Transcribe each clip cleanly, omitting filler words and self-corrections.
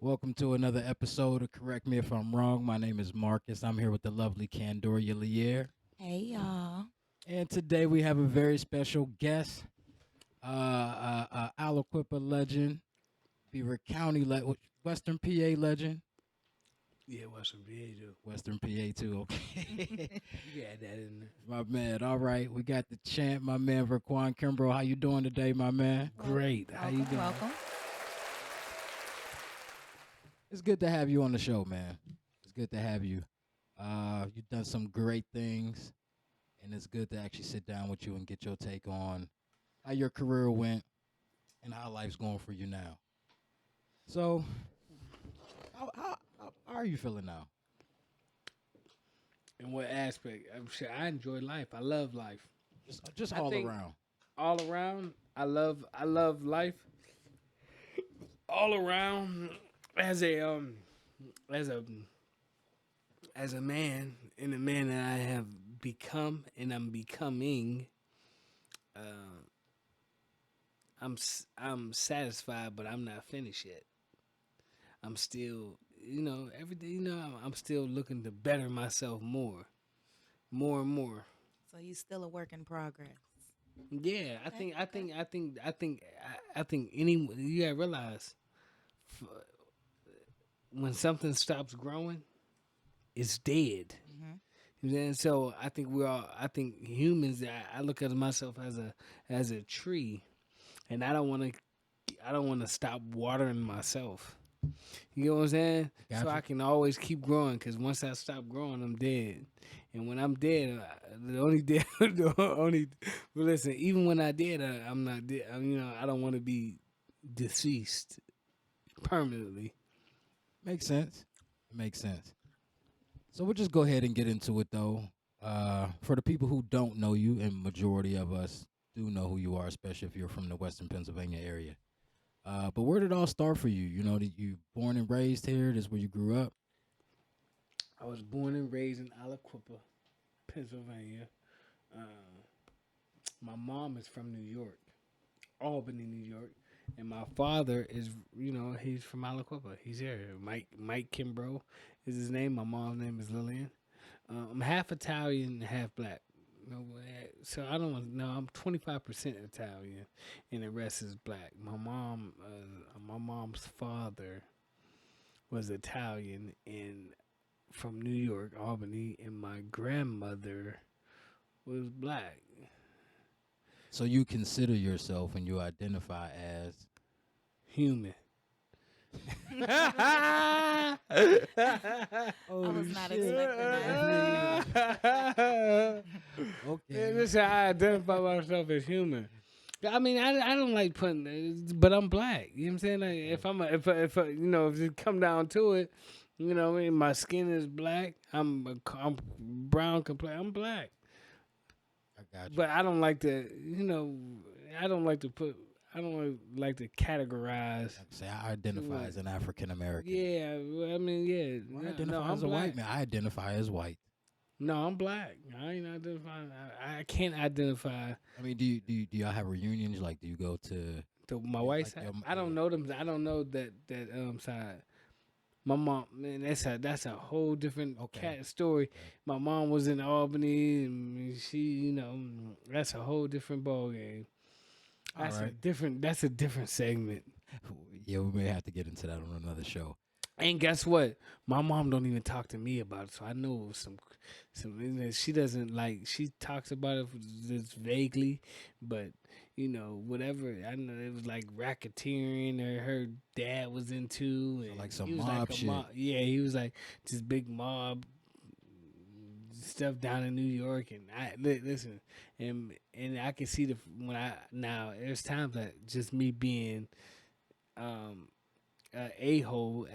Welcome to another episode of Correct Me If I'm Wrong. My name is Marcus. I'm here with the lovely Candoria Lier. Hey y'all. And today we have a very special guest, Aliquippa legend, Beaver County, Western PA legend. Yeah, Western VA too. Western PA too, okay. You add that in there. My man, all right. We got the champ, my man, Verquan Kimbrough. How you doing today, my man? Great. How you doing? Welcome. It's good to have you on the show, man. It's good to have you. You've done some great things, and it's good to actually sit down with you and get your take on how your career went and how life's going for you now. So, how are you feeling now? In what aspect? I'm sure I enjoy life. I love life. Just I all think- around. All around, I love life. All around, as a as a as a man and a man that I have become and I'm becoming, uh, I'm satisfied, but I'm not finished yet. I'm still, every day, I'm still looking to better myself more and more. So you still a work in progress. Yeah, Okay, I think any you gotta realize f- when something stops growing, it's dead. Mm-hmm. And so I think I think humans. I look at myself as a tree, and I don't want to stop watering myself. You know what I'm saying? So Gotcha. I can always keep growing. Because once I stop growing, I'm dead. And when I'm dead, the only dead, the only. But listen, even when I dead, I'm not dead. I don't want to be deceased permanently. Makes sense. It makes sense. So we'll just go ahead and get into it, though. For the people who don't know you, and majority of us do know who you are, especially if you're from the Western Pennsylvania area. But where did it all start for you? You know, did you born and raised here? This is where you grew up? I was born and raised in Aliquippa, Pennsylvania. Uh, my mom is from New York, Albany, New York, and my father is, he's from Aliquippa. He's here. Mike Kimbrough is his name. My mom's name is Lillian. I'm half Italian and half black. So I don't know. I'm 25% Italian, and the rest is black. My mom's father was Italian and from New York, Albany, and my grandmother was black. So you consider yourself and you identify as Human. I was not expecting that. okay. Listen, I identify myself as human. I mean, I don't like putting, but I'm black. You know what I'm saying? Like, if it come down to it, what I mean, my skin is black. I'm brown complexion. I'm black, I got you. but I don't like to, I don't like to put, I don't like to categorize. Like I say, I identify as an African American. Yeah, well, I mean, yeah. Well, I No, identify I'm as a black. white man. I identify as white. No, I'm black. I ain't identifying. I can't identify I mean, do y'all have reunions? Like, do you go to? to my Yeah, white like side. your- I don't know them. I don't know that side. My mom, man, that's a whole different Okay. cat story. My mom was in Albany, and she, that's a whole different ball game. All right. That's a different segment. Yeah, we may have to get into that on another show. And guess what? My mom don't even talk to me about it, so I know some. She doesn't like. She talks about it just vaguely, but whatever. I know it was like racketeering, or her dad was into, and like some he was mob a shit. Yeah, he was like this big mob stuff down in New York, and listen, and I can see when I now there's times that just me being um a-hole.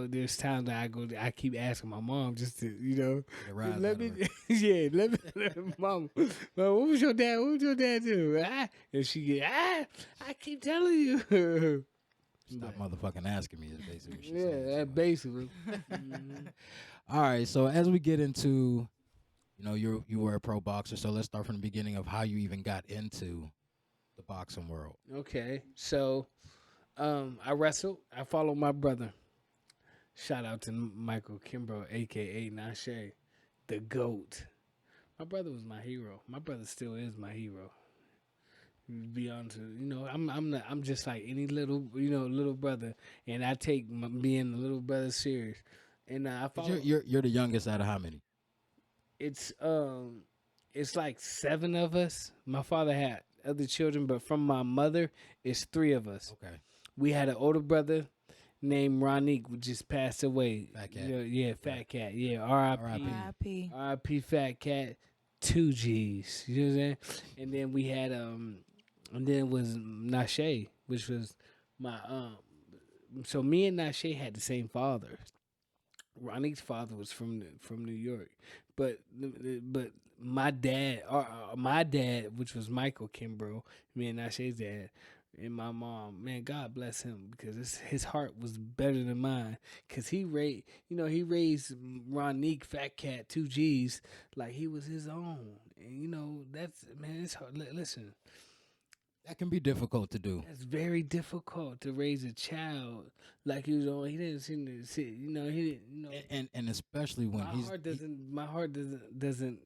There's times that I keep asking my mom just to, Get a rise let out of me, her. yeah, let me, mom. Well, what was your dad? What was your dad do? And she get, I keep telling you. Stop motherfucking asking me is basically what she's Yeah, saying. that basically. Mhm. All right, so as we get into, you were a pro boxer, so let's start from the beginning of how you even got into the boxing world. Okay, so I wrestled. I followed my brother. Shout out to Michael Kimbrough, aka Nashe, the GOAT. My brother was my hero. My brother still is my hero. Be honest, I'm just like any little brother, and I take being a little brother serious. And I 'Cause follow. you're the youngest out of how many? It's it's like 7 of us. My father had other children, but from my mother, it's 3 of us. Okay. We had an older brother named Ronique, who just passed away. Fat Cat. Yeah, Fat Cat. Yeah, R.I.P. R.I.P. R.I.P. R.I.P. Fat Cat. 2 G's. You know what I'm saying? And then we had and then it was Nashe, which was my So me and Nashe had the same father. Ronique's father was from New York, but my dad, which was Michael Kimbrough, me and Nashe's dad, and my mom, man, God bless him because his heart was better than mine. Cause he raised Ronique, Fat Cat, 2 G's like he was his own, and that's man, it's hard. Listen, That can be difficult to do. it's very difficult to raise a child like he was on. He didn't seem to sit. He didn't. And especially when My heart doesn't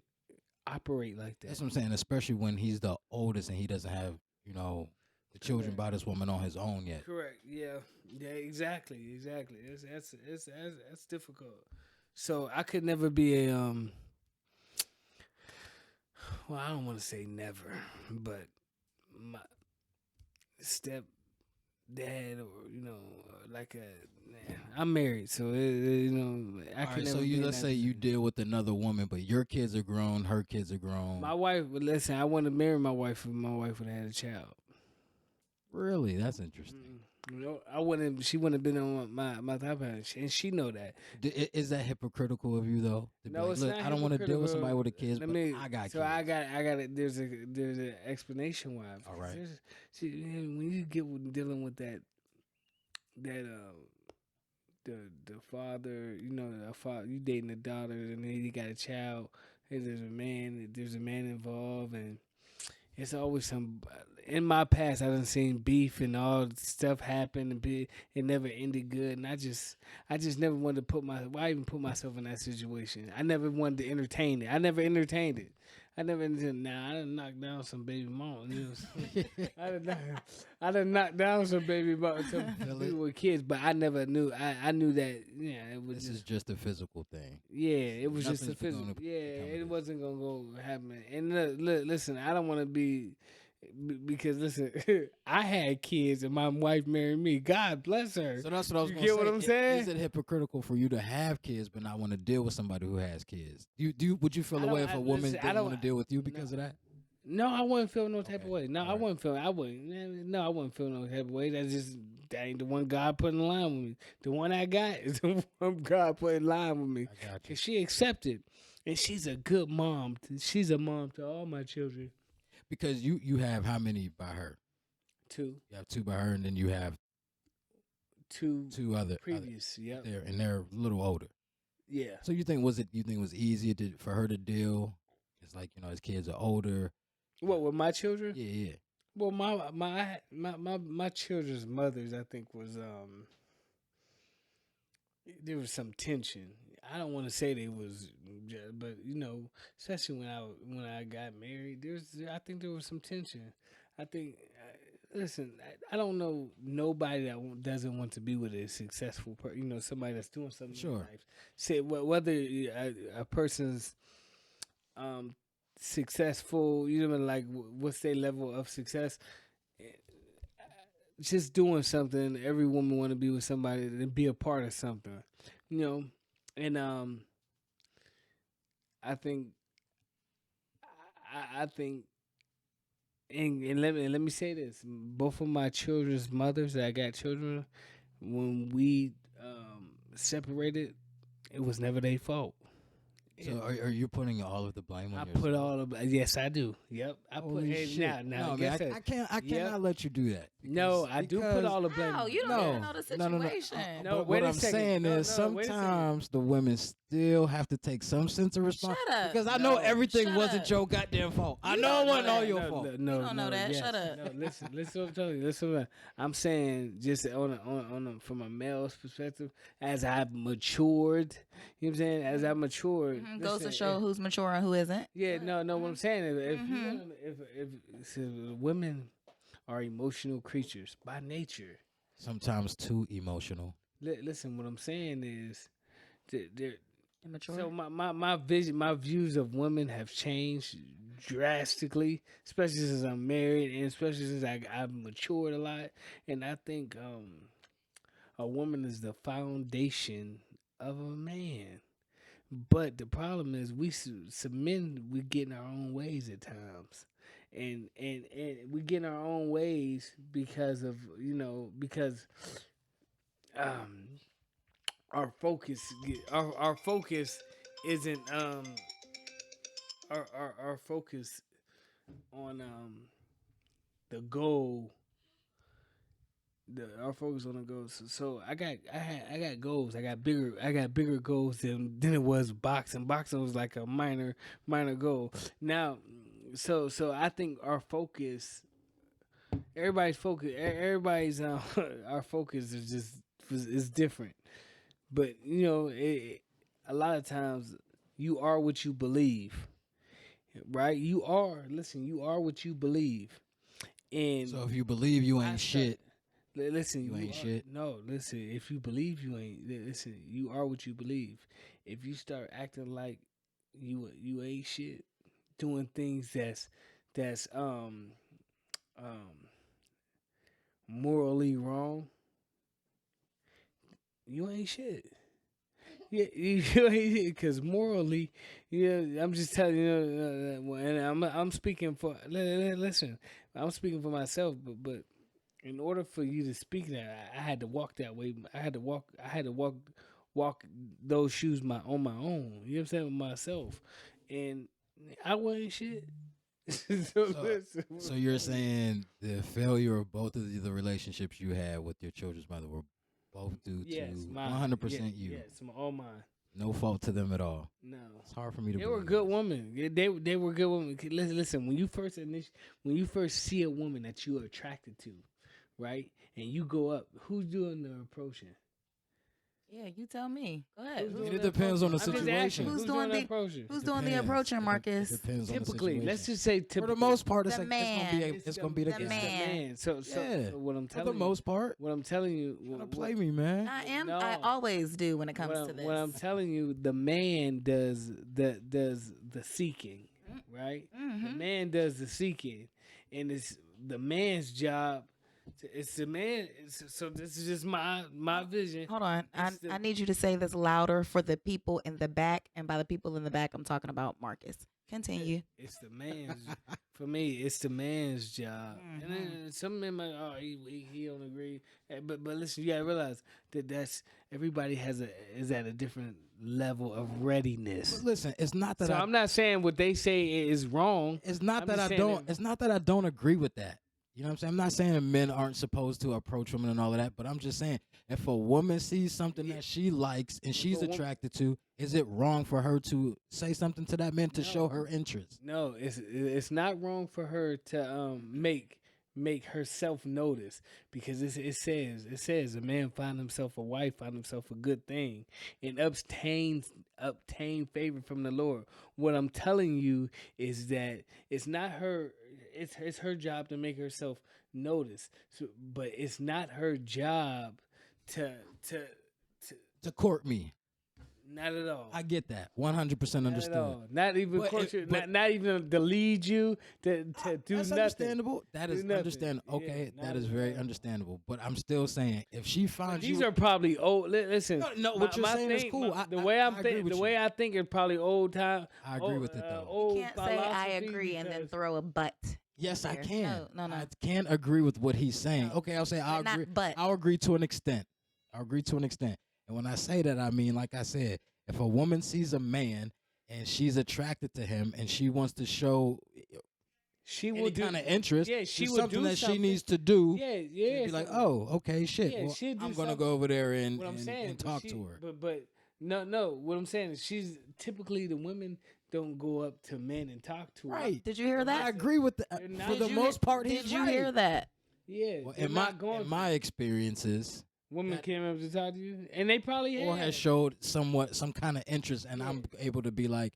operate like that. that's what I'm saying. Especially when he's the oldest and he doesn't have the children by this woman on his own yet. Correct. Yeah. Yeah. Exactly. That's difficult. So I could never be a Well, I don't want to say never, but my step dad or like I'm married, so I All can right, never. so be in let's that say you position. deal with another woman, but your kids are grown, her kids are grown. My wife. Listen, I want to marry my wife if my wife would have had a child. Really, that's interesting. I wouldn't. She wouldn't have been on my top half, and she know that. Is that hypocritical of you though? To be No, like, it's look, not I don't want to deal with hypocritical. somebody with a kids, Let but me- I got So kids. I got it. There's an explanation why. All right. See, when you get with dealing with that the father, a father, you dating a daughter, and then you got a child. And there's a man involved, and it's always some. In my past, I done seen beef and all stuff happen, and it never ended good. And I just never wanted to why even put myself in that situation? I never wanted to entertain it. I never entertained it. I never entertained. Now I done knocked down some baby mama. I done knocked down some baby mama, some people with kids, but I never knew. I knew that. Yeah, it was This just. is just a physical thing. Yeah, it was just a Nothing's physical. gonna Yeah, become it this. wasn't gonna go happen. And listen, I don't want to be because listen, I had kids and my wife married me. God bless her. So that's what I was You going to get say. what I'm saying? Is it hypocritical for you to have kids but not want to deal with somebody who has kids? Would you feel I a don't- way if I- a woman listen, I didn't don't- want to deal with you because of that? No, I wouldn't feel no type Okay, of way. No, all I right. wouldn't feel. I wouldn't. No, I wouldn't feel no type of way. That ain't the one God put in line with me. The one I got is the one God put in line with me. I got you. Cause she accepted, and she's a good mom. She's a mom to all my children. Because you have how many by her? Two You have 2 by her, and then you have 2 other previous. Yep. there, and they're a little older. Yeah. So you think it was easier for her to deal? It's like his kids are older. What with my children? Yeah. Well, my children's mothers, I think, was there was some tension. I don't want to say they was, but especially when I got married, I think there was some tension. I think, listen, I don't know nobody that doesn't want to be with a successful person. Somebody that's doing something in Sure. life. Say whether a person's successful, like what's their level of success. Just doing something. Every woman want to be with somebody and be a part of something, and I think, I think, and let me say this: both of my children's mothers that I got children, when we separated, it was never their fault. So are you putting all of the blame on I yourself? put all of yes, I do. Yep, I put Holy hey, shit. now. No, guess man, what? I cannot let you do that. No, I do put all the blame. No, you don't No, even know the no, no. situation. No, But wait what a I'm second. saying No, is no, wait a second. sometimes the women still have to take some sense of responsibility? Shut up. Because I know No. everything Shut wasn't up. your goddamn fault. I You know don't it wasn't know all that. your fault. No, You don't know that. Shut up. No, listen what I'm telling you. Listen what I'm saying. Just from a male's perspective, as I've matured, you know what I'm saying? As I matured, Goes to listen, show who's mature and who isn't. yeah, no. What I'm saying is, Mhm. if women are emotional creatures by nature. Sometimes too emotional. Listen, what I'm saying is, they're, Immature. so my views of women have changed drastically, especially since I'm married and especially since I've matured a lot. And I think a woman is the foundation of a man. But the problem is some men we get in our own ways at times. And we get in our own ways because of because um our focus isn't our focus on the goal, our focus on the goals. So I got goals. I got bigger goals than it was boxing. Boxing was like a minor goal. Now, so I think our focus, everybody's our focus is different. But a lot of times you are what you believe, right? You are what you believe. And So if you believe you I ain't start- shit, listen, you ain't are, shit. No, listen. If you believe you ain't, listen. You are what you believe. If you start acting like you ain't shit, doing things that's morally wrong, you ain't shit. Yeah, because morally, yeah, I'm just telling you, and I'm speaking for. Listen, I'm speaking for myself, but in order for you to speak that, I had to walk that way. I had to walk those shoes on my own. You know what I'm saying, with myself, and I wasn't shit. So you're saying the failure of both of the relationships you had with your children's mother were both due Yes, to mine. 100% you. Yes, all mine. No fault to them at all. No. It's hard for me to They believe. were good this. women. They were good women. Listen, when you first see a woman that you are attracted to, right, and you go up, who's doing the approaching? Yeah, you tell me. Go ahead. Who's Who's, doing It the depends on the approaching? I'm just situation. asking, Who's who's doing doing the the- approaching? who's doing the Depends. approaching, It Marcus? depends on the Typically, situation. let's just say For typically. the most part, The it's gonna be man. it's gonna be the The guy. man. So Yeah. what I'm For telling the most part, what I'm telling you, trying to play me, man. I am. No. I always do when it comes to this. what I'm telling you, the man does the seeking, right? The Mhm. man does the seeking, and it's the man's job. It's the man. So this is just my vision. Hold on. It's the- I need you to say this louder for the people in the back. And by the people in the back, I'm talking about Marcus. Continue. It's the man's. For me, it's the man's job. And then some men might, he don't agree. But listen, you gotta realize that's everybody is at a different level of readiness. But listen, it's not that So I'm not saying what they say is wrong. it's not I'm that just I saying don't. It's not that I don't agree with that. You know what I'm saying? I'm not saying that men aren't supposed to approach women and all of that, but I'm just saying if a woman sees something that she likes and she's a woman- attracted to, is it wrong for her to say something to that man to show her interest? No, it's not wrong for her to make herself notice, because it says a man find himself a wife, find himself a good thing, and obtain favor from the Lord. What I'm telling you is that it's not her. It's her job to make herself notice. So, but it's not her job to To court me. not at all. I get that. 100% Not understood. at all. Not even But court it- you, but- not even to lead you to do That's nothing. understandable. That Do is nothing. understandable. Okay, Yeah, that not is at very all. understandable. But I'm still saying if she But finds these you, are probably old. Listen, No, what you're saying is cool. The I- way I I'm agree think, with the you. way I think is probably old time. I agree with it though. Old You can't say I philosophy agree and then because- throw a but. Yes, I there. can. No. I can agree with what he's saying. No. Okay, I'll say I'll But not agree. but. I'll agree to an extent. I'll agree to an extent. And when I say that, I mean, like I said, if a woman sees a man and she's attracted to him and she wants to show she any will do kind of interest, Yeah, she it's will something do that she something. needs to do. Yeah, She'd yeah. be like, something. oh, okay, shit. Yeah, well, she'll do I'm gonna something. go over there and, What I'm and, saying, and but talk she- to her. But No. What I'm saying is, she's typically the women don't go up to men and talk to them. Right. Did you hear I that? agree with that. They're For not- the Did most part, Did he's you right. hear that? Yeah, Well, they're not going. in my experiences, Women that- came up to talk to you, and they probably or have. has showed some kind of interest, and Yeah. I'm able to be like,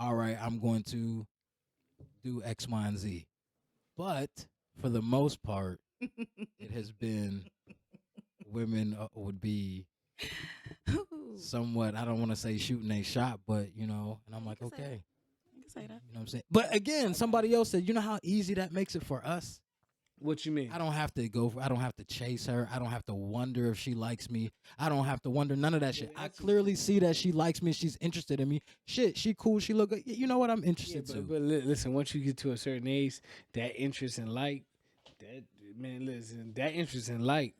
all right, I'm going to do X, Y, and Z. But for the most part, it has been women would be somewhat. I don't want to say shooting a shot, but and I'm like, can say okay, You can say that. you know what I'm saying. But again, somebody else said, you know how easy that makes it for us. What you mean? I don't have to I don't have to chase her. I don't have to wonder if she likes me. I don't have to wonder none of that shit. I clearly see that she likes me. She's interested in me. Shit, she cool. She look good. You know what? I'm Yeah, interested too. but listen, once you get to a certain age, that interest in like, that man, listen, that interest in like,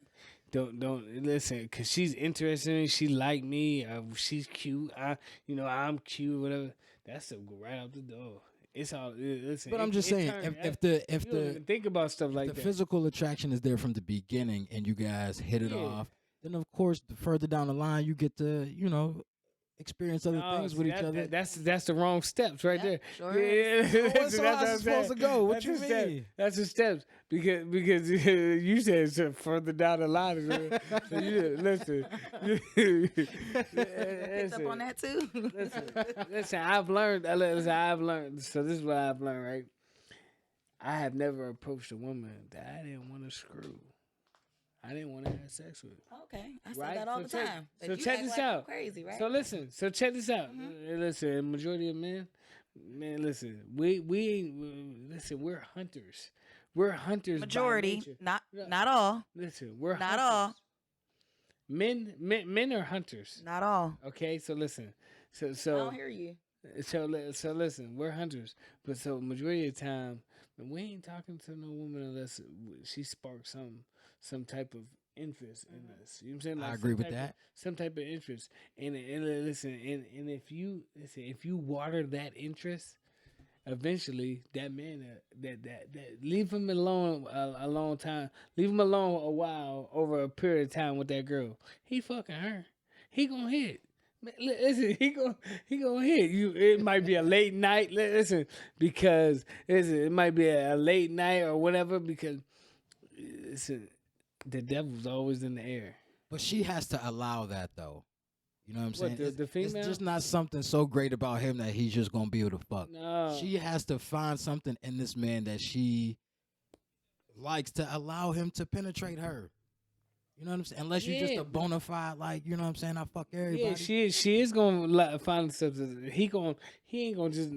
don't listen, cause she's interested in me. She like me. She's cute. I'm cute. Whatever. That's to go right out the door. It's all. Listen, But I'm just saying, if the you don't even think about stuff like the that. physical attraction is there from the beginning and you guys hit it Yeah. off, then of course the further down the line you get to experience other No, things see, with each other. That's the wrong steps right Yep, there. sure Yeah, So that's how's what it I'm supposed to saying. go? What That's you the step. mean? That's the steps because you said it's further down the line. So you listen. Picked up on that too. Listen. I've learned. So this is what I've learned. Right. I have never approached a woman that I didn't want to screw. I didn't want to have sex with. Okay, I say Right? that all So the check- time. so But you check act this like I'm out. crazy, right? So listen. So check this out. Listen, majority of men, man, listen. We listen. We're hunters. We're hunters. by Majority, nature. not all, Listen, we're not hunters. all, Men are hunters. not all. Okay, so listen. I don't hear you. So listen, we're hunters, but so majority of the time, we ain't talking to no woman unless she sparks some type of interest in us. You know what I'm saying? I Like agree some with type that. Of, some type of interest, and listen, and if you water that interest, eventually that man that leave him alone a long time, leave him alone a while over a period of time with that girl. He fucking her. He gonna hit. Man, listen, he gonna hit you. It might be a late night. Listen, because it might be a late night or whatever. Because listen, the devil's always in the air. But she has to allow that though. You know what I'm saying? What, the female? It's just not something so great about him that he's just gonna be able to fuck. No, She has to find something in this man that she likes to allow him to penetrate her. You know what I'm saying? Unless you're just Yeah, a bona fide, like, you know what I'm saying? I fuck everybody. yeah, she is gonna find stuff. He ain't gonna just.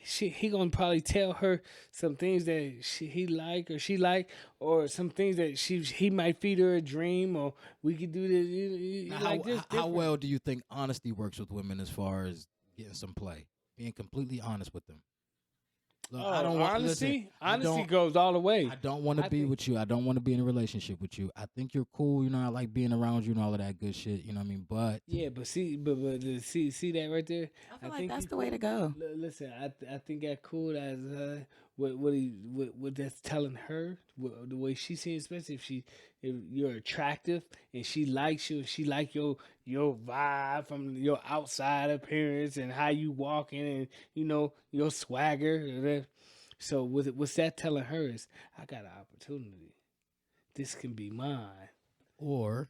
He gonna probably tell her some things that he like or she like, or some things that he might feed her a dream, or we could do this. Now, Like this how different. well do you think honesty works with women as far as getting some play? Being completely honest with them. Look, I don't want honesty. I Honesty don't- goes all the way. I don't want I to be think- with you. I don't want to be in a relationship with you. I think you're cool. You know, I like being around you and all of that good shit. You know what I mean? But Yeah, but see that right there. I feel like think that's you the way to go. Listen, I think that cool as what that's telling her, the way she sees, especially if you're attractive and she likes you, and she like your vibe from your outside appearance and how you walking and your swagger. So what's that telling her is, I got an opportunity. This can be mine. or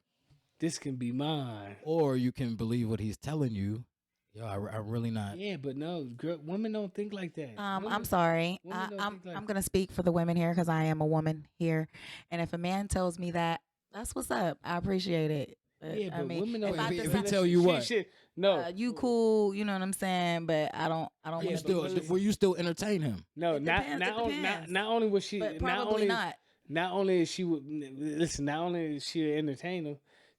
This can be mine. you can believe what he's telling you. Yo, I'm really not. Yeah, but no, women don't think like that. I'm Women- sorry. women don't I'm think like I'm gonna speak for the women here because I am a woman here, and if a man tells me that, that's what's up. I appreciate it. But, Yeah, but I mean, women if don't. I If he decide, tell you what? No, you cool, you know what I'm saying, but I don't Yeah, want You to still, but listen- will you still entertain him? no, It not depends, not it only depends. not only was she But not probably only not. not only is she would listen, not only is she entertain them.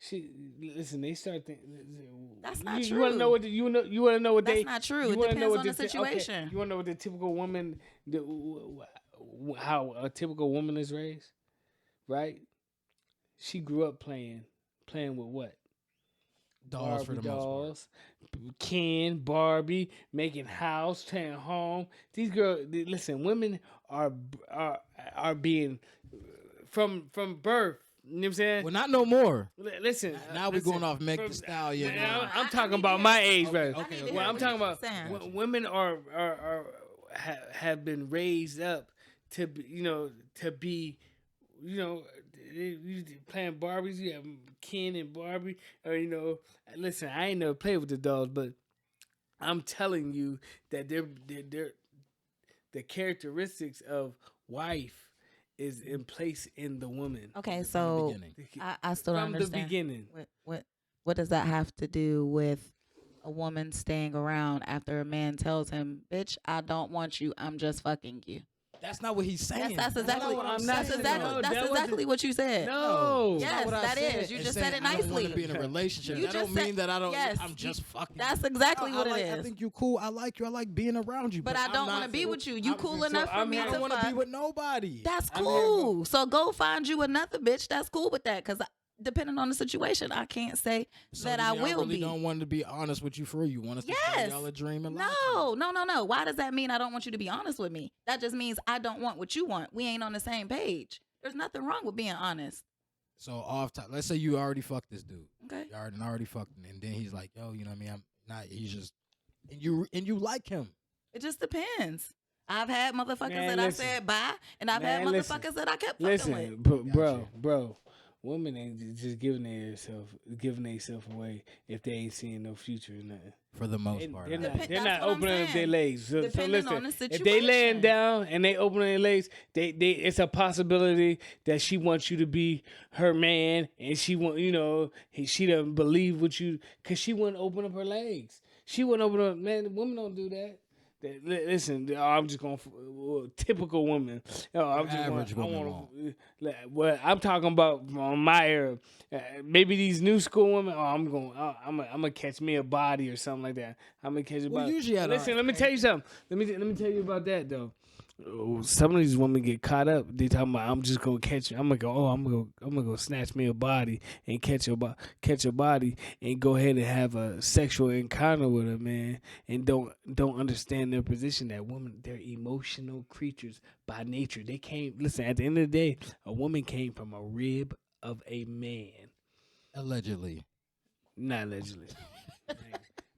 They start thinking. That's not You want to know true. what you want to know what That's they. not true. You It wanna know depends what on the okay, situation. you want to know what the typical woman, how a typical woman is raised, right? She grew up playing with what? Dolls for the most part. dolls, Ken, Barbie, making house, staying home. These girls, listen, women are being from birth. You know what I'm saying? Well, not no more. Listen. Now we're going off Meg Thee Stallion. I'm talking about my age, brother. Okay. Well, I'm talking about saying. women have been raised up to be, to be, playing Barbies. You have Ken and Barbie, or listen, I ain't never played with the dolls, but I'm telling you that they're the characteristics of wife is in place in the woman. Okay, so I still don't understand. From the beginning. What does that have to do with a woman staying around after a man tells him, "Bitch, I don't want you. I'm just fucking you"? That's not what he's saying. That's exactly what I'm saying. That's exactly what you said. No. Yes, that is. You just said it nicely. I don't want to be in a relationship. You that don't mean that I don't. Yes, I'm just fucking. That's exactly what it is. I think you cool. I like you. I like being around you. But I don't want to be with you. You cool enough for me to fuck. I don't want to be with nobody. That's cool. So go find you another bitch. That's cool with that. Because depending on the situation, I can't say that I will really be. Don't want to be honest with you for you. Want us to tell y'all a dream and No. Why does that mean I don't want you to be honest with me? That just means I don't want what you want. We ain't on the same page. There's nothing wrong with being honest. So off top, let's say you already fucked this dude. Okay. You already fucked him, and then he's like, yo, you know what I mean? I'm not. He's just, and you like him. It just depends. I've had motherfuckers I said bye, and I've had motherfuckers that I kept fucking with. Bro. Women ain't just giving themselves away if they ain't seeing no future in nothing. For the most part, they're not opening up their legs. So listen, on the situation. if they laying down and they open their legs, it's a possibility that she wants you to be her man, and she she doesn't believe what you, cause she wouldn't open up her legs. She wouldn't open up. Man, women don't do that. Listen, I'm just going for typical woman. I'm just average woman. Well, I'm talking about from my era. Maybe these new school women. I'm gonna catch me a body or something like that. I'm gonna catch a body. Usually, listen. Let me tell you something. Let me tell you about that though. Some of these women get caught up. They talking about I'm just gonna catch you. I'm gonna go. I'm gonna go snatch me a body and catch a body and go ahead and have a sexual encounter with a man and don't understand their position. That women, they're emotional creatures by nature. They came. Listen, at the end of the day, a woman came from a rib of a man. Allegedly. Not allegedly.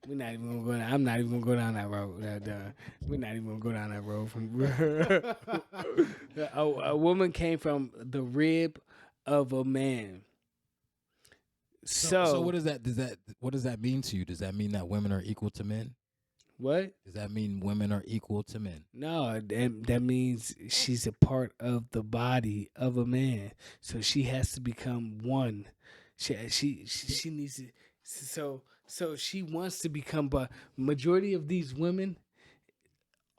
We're not even gonna go down. I'm not even gonna go down that road. We're not even gonna go down that road. A woman came from the rib of a man. So what does that mean to you? Does that mean that women are equal to men? What? Does that mean women are equal to men? No, that means she's a part of the body of a man. So she has to become one. She needs to. So she wants to become, but majority of these women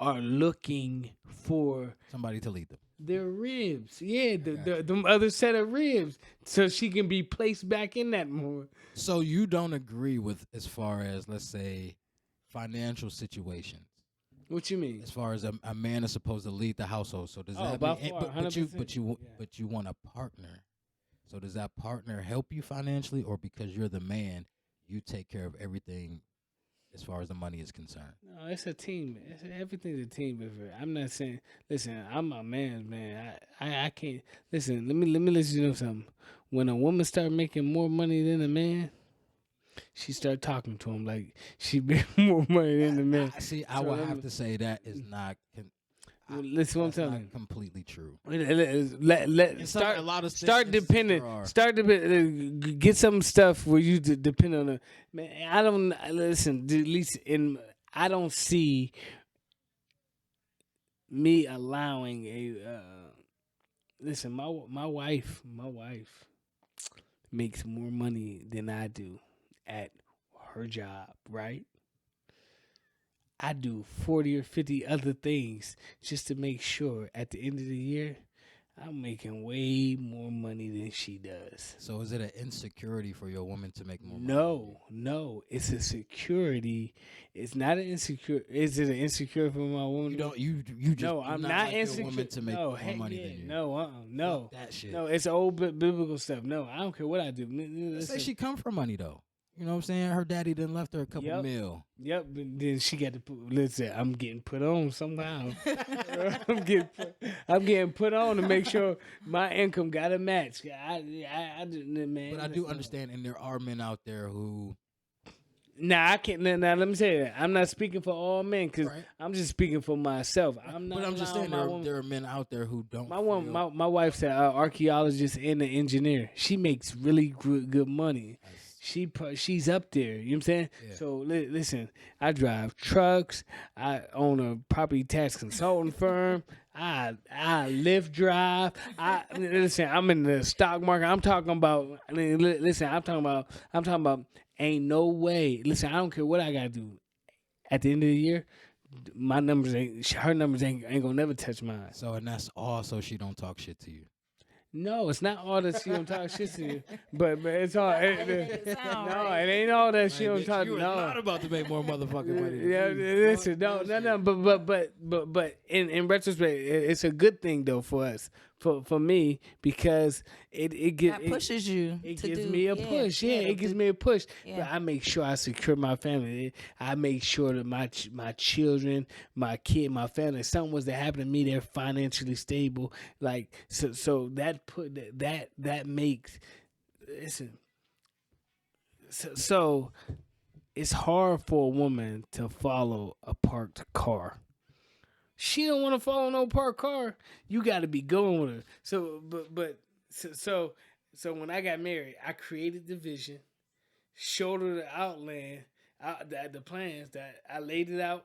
are looking for somebody to lead them. Their ribs, the other set of ribs, so she can be placed back in that more. So you don't agree with, as far as, let's say, financial situations? What you mean? As far as a man is supposed to lead the household, so does that mean? But you want a partner. So does that partner help you financially, or because you're the man, you take care of everything as far as the money is concerned? No, it's a team. Everything's a team effort. I'm not saying. Listen, I'm a man's man. I can't. Listen, let me let you know something. When a woman start making more money than a man, she start talking to him like she make more money than the man. I would have to say that is not. Listen, what I'm telling you. Completely true. Start depending. Get some stuff where you depend on it. Man, I don't listen. At least I don't see me allowing a. Listen, my wife makes more money than I do at her job, right? I do 40 or 50 other things just to make sure at the end of the year I'm making way more money than she does. So is it an insecurity for your woman to make more money? No, it's a security. It's not an insecure. Is it an insecure for my woman? You just. No, I'm not insecure. Your woman to make more money than you. No. That shit. No, it's old biblical stuff. No, I don't care what I do. Let's say she come from money though. You know what I'm saying? Her daddy done left her a couple Yep. mil. Yep, but then she got to put. Listen, I'm getting put on somehow. I'm getting put on to make sure my income got to match. I just, man. But I do understand, and there are men out there who. Nah, I can't. Now let me say that I'm not speaking for all men because Right. I'm just speaking for myself. I'm not. But I'm just allowing saying my woman- there are men out there who don't. my wife's an archaeologist and an engineer. She makes really good money. She's up there. You know what I'm saying? Yeah. So listen, I drive trucks. I own a property tax consulting firm. I Lyft drive. Listen. I'm in the stock market. I'm talking about. Listen. I'm talking about. Ain't no way. Listen. I don't care what I gotta do. At the end of the year, my numbers ain't. Her numbers ain't gonna never touch mine. So and that's also she don't talk shit to you. No, it's not all that she don't talk shit to you, but it's all. It sound No, right. it ain't all that she don't Like, talk. you are No, not about to make more motherfucking money. than yeah, me. listen, Fuck no, that shit. but in retrospect, it's a good thing though for us, for me, because it That pushes you. It to gives do, me a push. Yeah, to it gives do- me a push. yeah. But I make sure I secure my family. I make sure that my children, my kid, my family, if something was to happen to me, they're financially stable. Like so that put that makes listen. So it's hard for a woman to follow a parked car. She don't want to follow no parked car. You got to be going with her. So when I got married, I created the vision, showed her the outline, the plans that I laid it out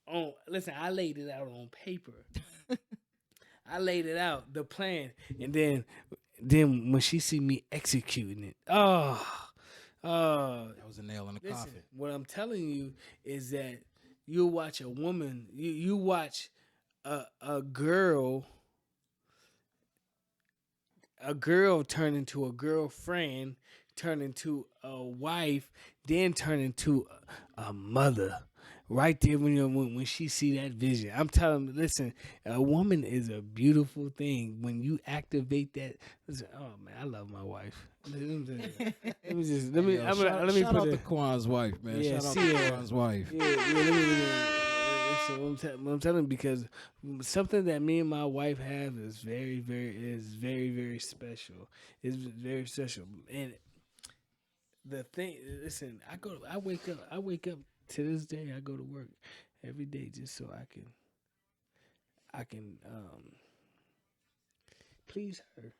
on. Listen, I laid it out on paper. I laid it out, the plan, and then when she see me executing it, That was a nail in the listen, coffin. what I'm telling you is that you watch a woman, you watch a girl turn into a girlfriend, turn into a wife, then turn into a mother. Right there when she see that vision, I'm telling you, listen, a woman is a beautiful thing. When you activate that, listen, oh man, I love my wife. Let me Shout put out it. to Quan's wife, man. Yeah, Shout out see to ya. Quan's wife. I'm telling you, because something that me and my wife have is very, very special. It's very special. And the thing, listen, I wake up to this day. I go to work every day just so I can please her.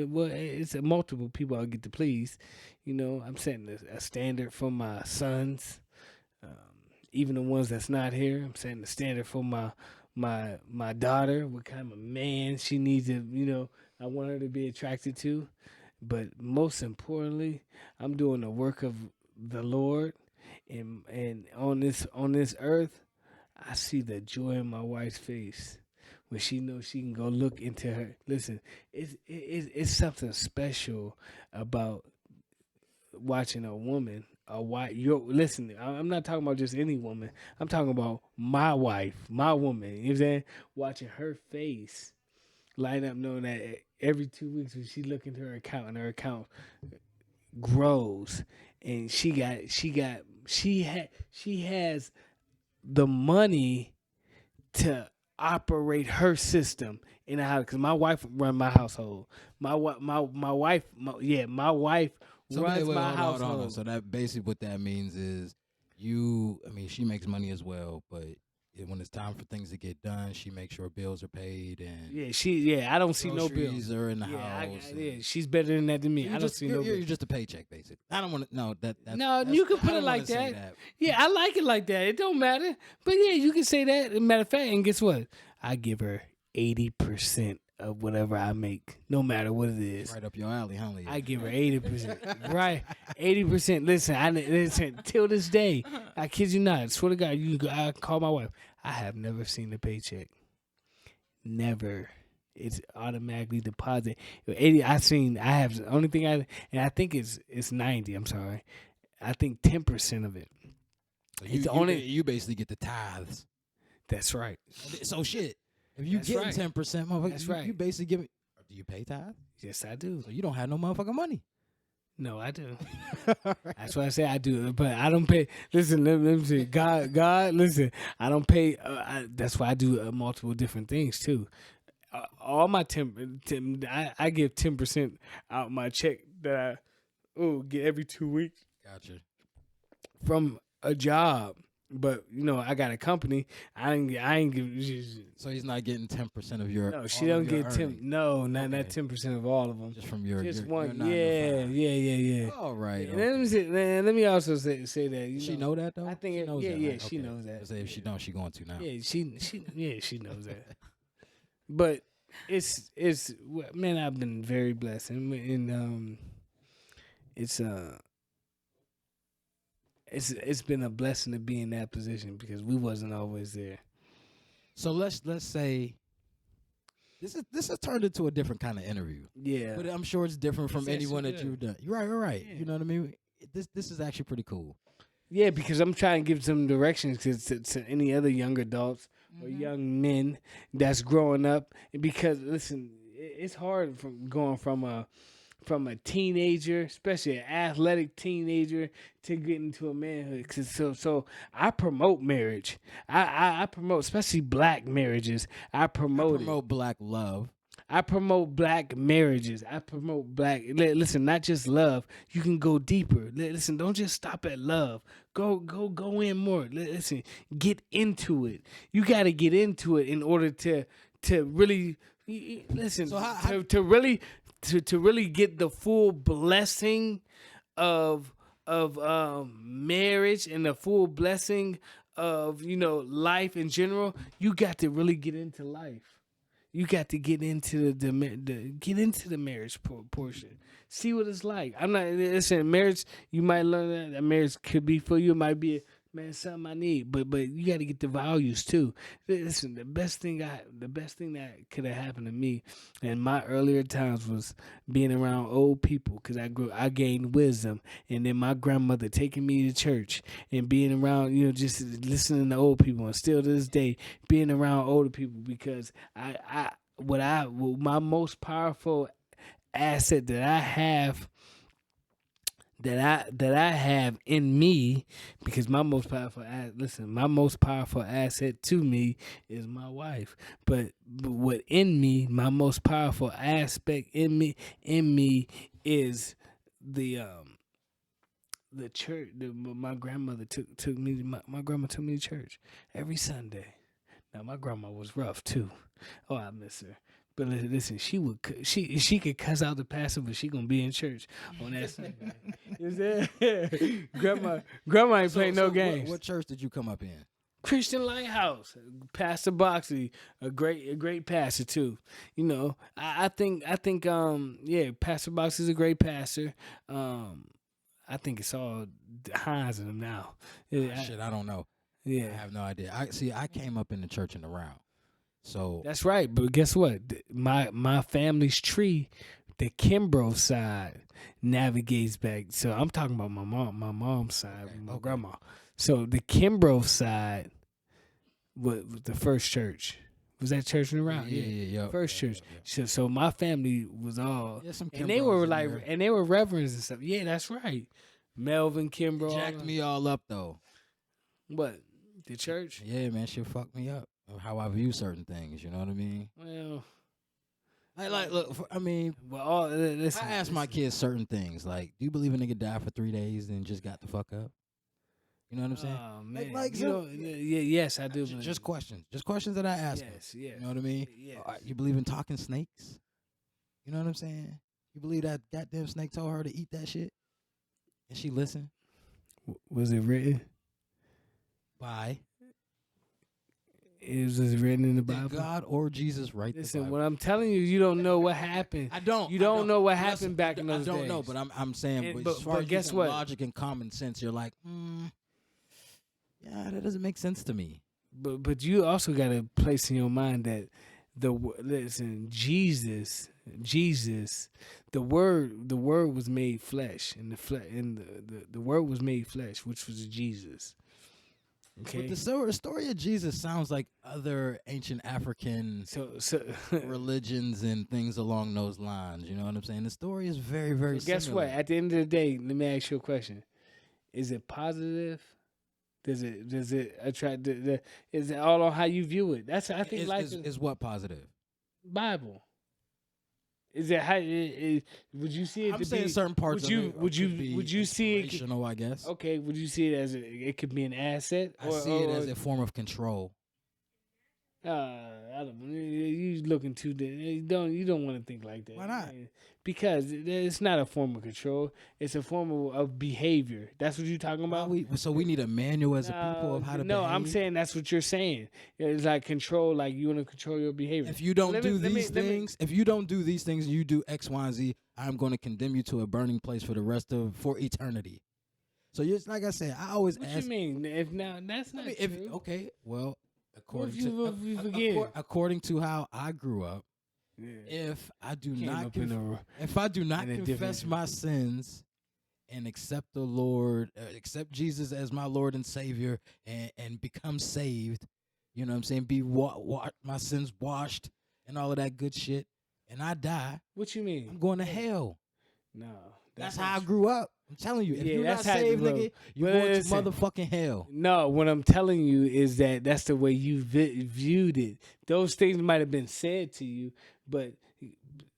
Well, it's multiple people I get to please. You know, I'm setting a standard for my sons. Even the ones that's not here, I'm setting the standard for my daughter. What kind of man she needs to, I want her to be attracted to. But most importantly, I'm doing the work of the Lord, and on this earth, I see the joy in my wife's face when she knows she can go look into her. Listen, it's something special about watching a woman. Listen, I'm not talking about just any woman. I'm talking about my wife, my woman. You know what I'm saying? Watching her face light up, knowing that every 2 weeks when she look into her account and her account grows, and she has the money to operate her system in the house, because my wife run my household. My wife So runs wait, my hold household. on. So that basically what that means is she makes money as well, but when it's time for things to get done, she makes sure bills are paid and I don't see no groceries bills. are in the house. She's better than that to me. I don't see no you're bills. just a paycheck, basically. I don't want to. No, that's No, that's, you can I put don't it like wanna say that. Yeah, I like it like that. It don't matter. But yeah, you can say that. Matter of fact, and guess what? I give her 80% of whatever I make, no matter what it is. Right up your alley, huh? Leah? I give her 80%. Right, 80%. Listen. Till this day, I kid you not. Swear to God, I call my wife. I have never seen a paycheck. Never. It's automatically deposited. 80. I have the only thing and I think it's 90. I'm sorry. I think 10% of it. So you basically get the tithes. That's right. So shit. If you That's get right. 10%, motherfucker, That's you right. basically give me. Do you pay tithe? Yes, I do. So you don't have no motherfucking money. No, I do. That's why I say I do. But I don't pay. Listen, let me see. God, listen. I don't pay. That's why I do multiple different things too. All my 10, I give 10% out my check that I get every 2 weeks Gotcha. from a job. But I got a company. I ain't give. So he's not getting 10% of your. No, she all of don't your get 10. earnings. No, not Okay. 10% of all of them. Just from your. Just your, one. Your 9 Yeah, to 5. yeah. All right. And let me also say that. Does she know that though? I think she knows that, yeah, right? she Okay. knows that. Say if she don't, she going to now. Yeah, she knows that. But it's man, I've been very blessed, and it's been a blessing to be in that position because we wasn't always there. So let's say this has turned into a different kind of interview. Yeah, But I'm sure it's different from It's actually anyone that good. you've done. You're right. Yeah. You know what I mean? This is actually pretty cool. yeah, because I'm trying to give some directions to any other young adults or young men that's growing up. Because listen, it's hard from going from a teenager, especially an athletic teenager, to get into a manhood. So I promote marriage. I promote, especially black marriages. I promote Black love. I promote black marriages. I promote black. Listen, not just love. You can go deeper. Listen, don't just stop at love. Go in more. Listen, get into it. You got to get into it in order to really listen. So how- to really to really get the full blessing of marriage and the full blessing of life in general. You got to really get into life. You got to get into get into the marriage portion. See what it's like. I'm not listen. Marriage, you might learn that marriage could be for you. It might be something I need, but you got to get the values too. Listen, the best thing that could have happened to me in my earlier times was being around old people because I gained wisdom, and then my grandmother taking me to church and being around just listening to old people, and still to this day being around older people because my most powerful asset that I have in me, because my most powerful asset to me is my wife, but what in me, my most powerful aspect in me is the church. My grandmother took me. My grandma took me to church every Sunday. Now my grandma was rough too. Oh, I miss her. But listen, she could cuss out the pastor, but she gonna be in church on that Sunday. You see? Grandma ain't playing no games. What church did you come up in? Christian Lighthouse, Pastor Boxley, a great pastor too. I think Pastor Boxley's a great pastor. I think it's all Hines and them now. Shit, I don't know. Yeah, I have no idea. I came up in the church in the round. So that's right. But guess what? My family's tree, the Kimbrough side, navigates back. So I'm talking about my mom's side, my grandma. So the Kimbrough side was the first church. Was that church in the round? Yeah. First church. So my family was all, some and they were Kimbroughs in there. and they were reverends and stuff. Yeah, that's right. Melvin Kimbrough. Jacked me all up though. What? The church? Yeah, man, shit fucked me up. How I view certain things, you know what I mean? Well, look. well, listen, I ask my kids certain things, like, "Do you believe a nigga died for 3 days and just got the fuck up?" You know what I'm saying? Oh man, yes, I do. Just questions that I ask. Yes, them, You know what I mean? Yes. You believe in talking snakes? You know what I'm saying? You believe that goddamn snake told her to eat that shit, and she listened? Was it written? By It was written in the Bible. Did God or Jesus write the Listen, Bible? when I'm telling you, you don't know what happened. I don't. You don't know what happened back in those days. I don't know, but I'm saying, But as far as guess using what? logic and common sense, you're like, yeah, that doesn't make sense to me. But you also got to place in your mind that Jesus, the word was made flesh, and the word was made flesh, which was Jesus. But Okay. the story of Jesus sounds like other ancient African So religions and things along those lines. You know what I'm saying? The story is very, very guess similar. what? At the end of the day, let me ask you a question. Is it positive? Does it attract is it all on how you view it? That's I think life Is what positive? Bible. Is it how would you see it I'm to saying be certain parts would you of it would you could be would you see it inspirational, I guess. okay, would you see it as it could be an asset I see it as a form of control. I don't know. You looking too you don't want to think like that. Why not? Man. Because it's not a form of control. It's a form of behavior. That's what you're talking about. So we need a manual as a people of how to no, behave. I'm saying that's what you're saying. It's like control, like you want to control your behavior. If you don't do these things, if you don't do these things, you do X, Y, and Z. I'm going to condemn you to a burning place for eternity. So just like I said, I always What ask. you mean? If now that's not true. Okay, well, What if you forget? according to how I grew up, Yeah. if I do Came not up in a- if I do not in a confess different- my sins and accept the Lord, accept Jesus as my Lord and Savior, and become saved, you know what I'm saying? Be my sins washed and all of that good shit, and I die, What you mean? I'm going to hell. No, That's not how I true. grew up. I'm telling you, if Yeah, you're not that's how- saved, bro, nigga, you're but going to listen. motherfucking hell. No, what I'm telling you is that that's the way you viewed it. Those things might have been said to you, but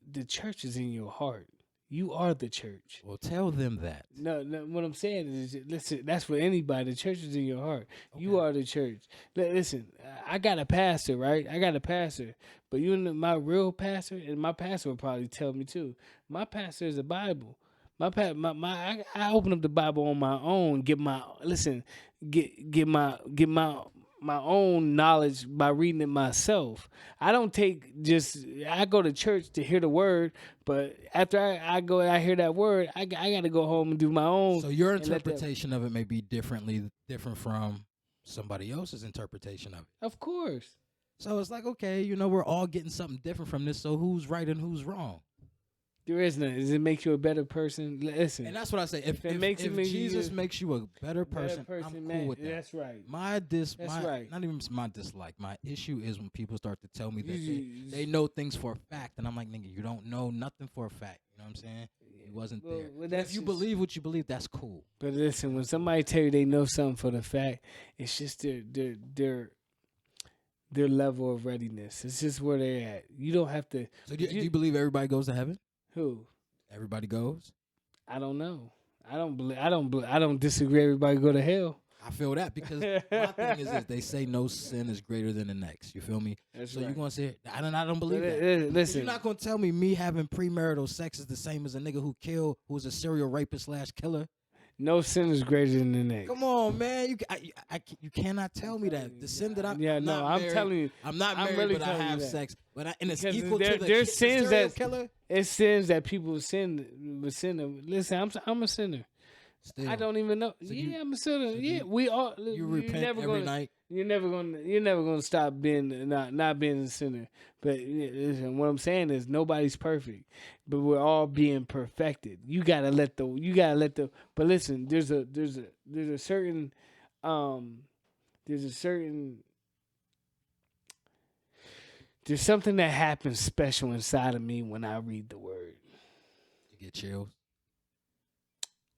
the church is in your heart. You are the church. Well, tell them that. No, what I'm saying is, listen, that's for anybody. The church is in your heart. You are the church. Listen, I got a pastor, right? I got a pastor, but you know my real pastor, and my pastor would probably tell me too. My pastor is the Bible. I open up the Bible on my own. Get my my own knowledge by reading it myself. I don't I go to church to hear the word, but after I go and I hear that word, I got to go home and do my own. So your interpretation of it may be different from somebody else's interpretation of it. Of course. So it's like, okay, we're all getting something different from this. So who's right and who's wrong? There is none. Does it make you a better person? Listen. And that's what I say. If Jesus makes you a better person, I'm cool with that. That's right. Not even my dislike. My issue is when people start to tell me that they know things for a fact, and I'm like, nigga, you don't know nothing for a fact. You know what I'm saying? He wasn't there. Well, If you believe what you believe, that's cool. But listen, when somebody tell you they know something for the fact, it's just their level of readiness. It's just where they're at. You don't have to. So do you believe everybody goes to heaven? Who? Everybody goes? I don't know. I don't disagree. Everybody go to hell. I feel that because my thing is this: they say no sin is greater than the next. You feel me? That's so right. you're gonna say I don't believe that. 'Cause Listen, you're not gonna tell me having premarital sex is the same as a nigga who's a serial rapist / killer. no sin is greater than the next. Come on, man. You cannot tell me that the sin that I'm. I'm telling you. I'm not married, really but I telling you have that. sex. But and it's Because equal to the there's sins serial that killer. It's sins that people sin. Listen, I'm a sinner. Still, I don't even know. So I'm a sinner. We all. you repent every night. You're never gonna stop being not being a sinner. But listen, what I'm saying is nobody's perfect, but we're all being perfected. You gotta let the. But listen, there's a certain there's something that happens special inside of me when I read the word. You get chills.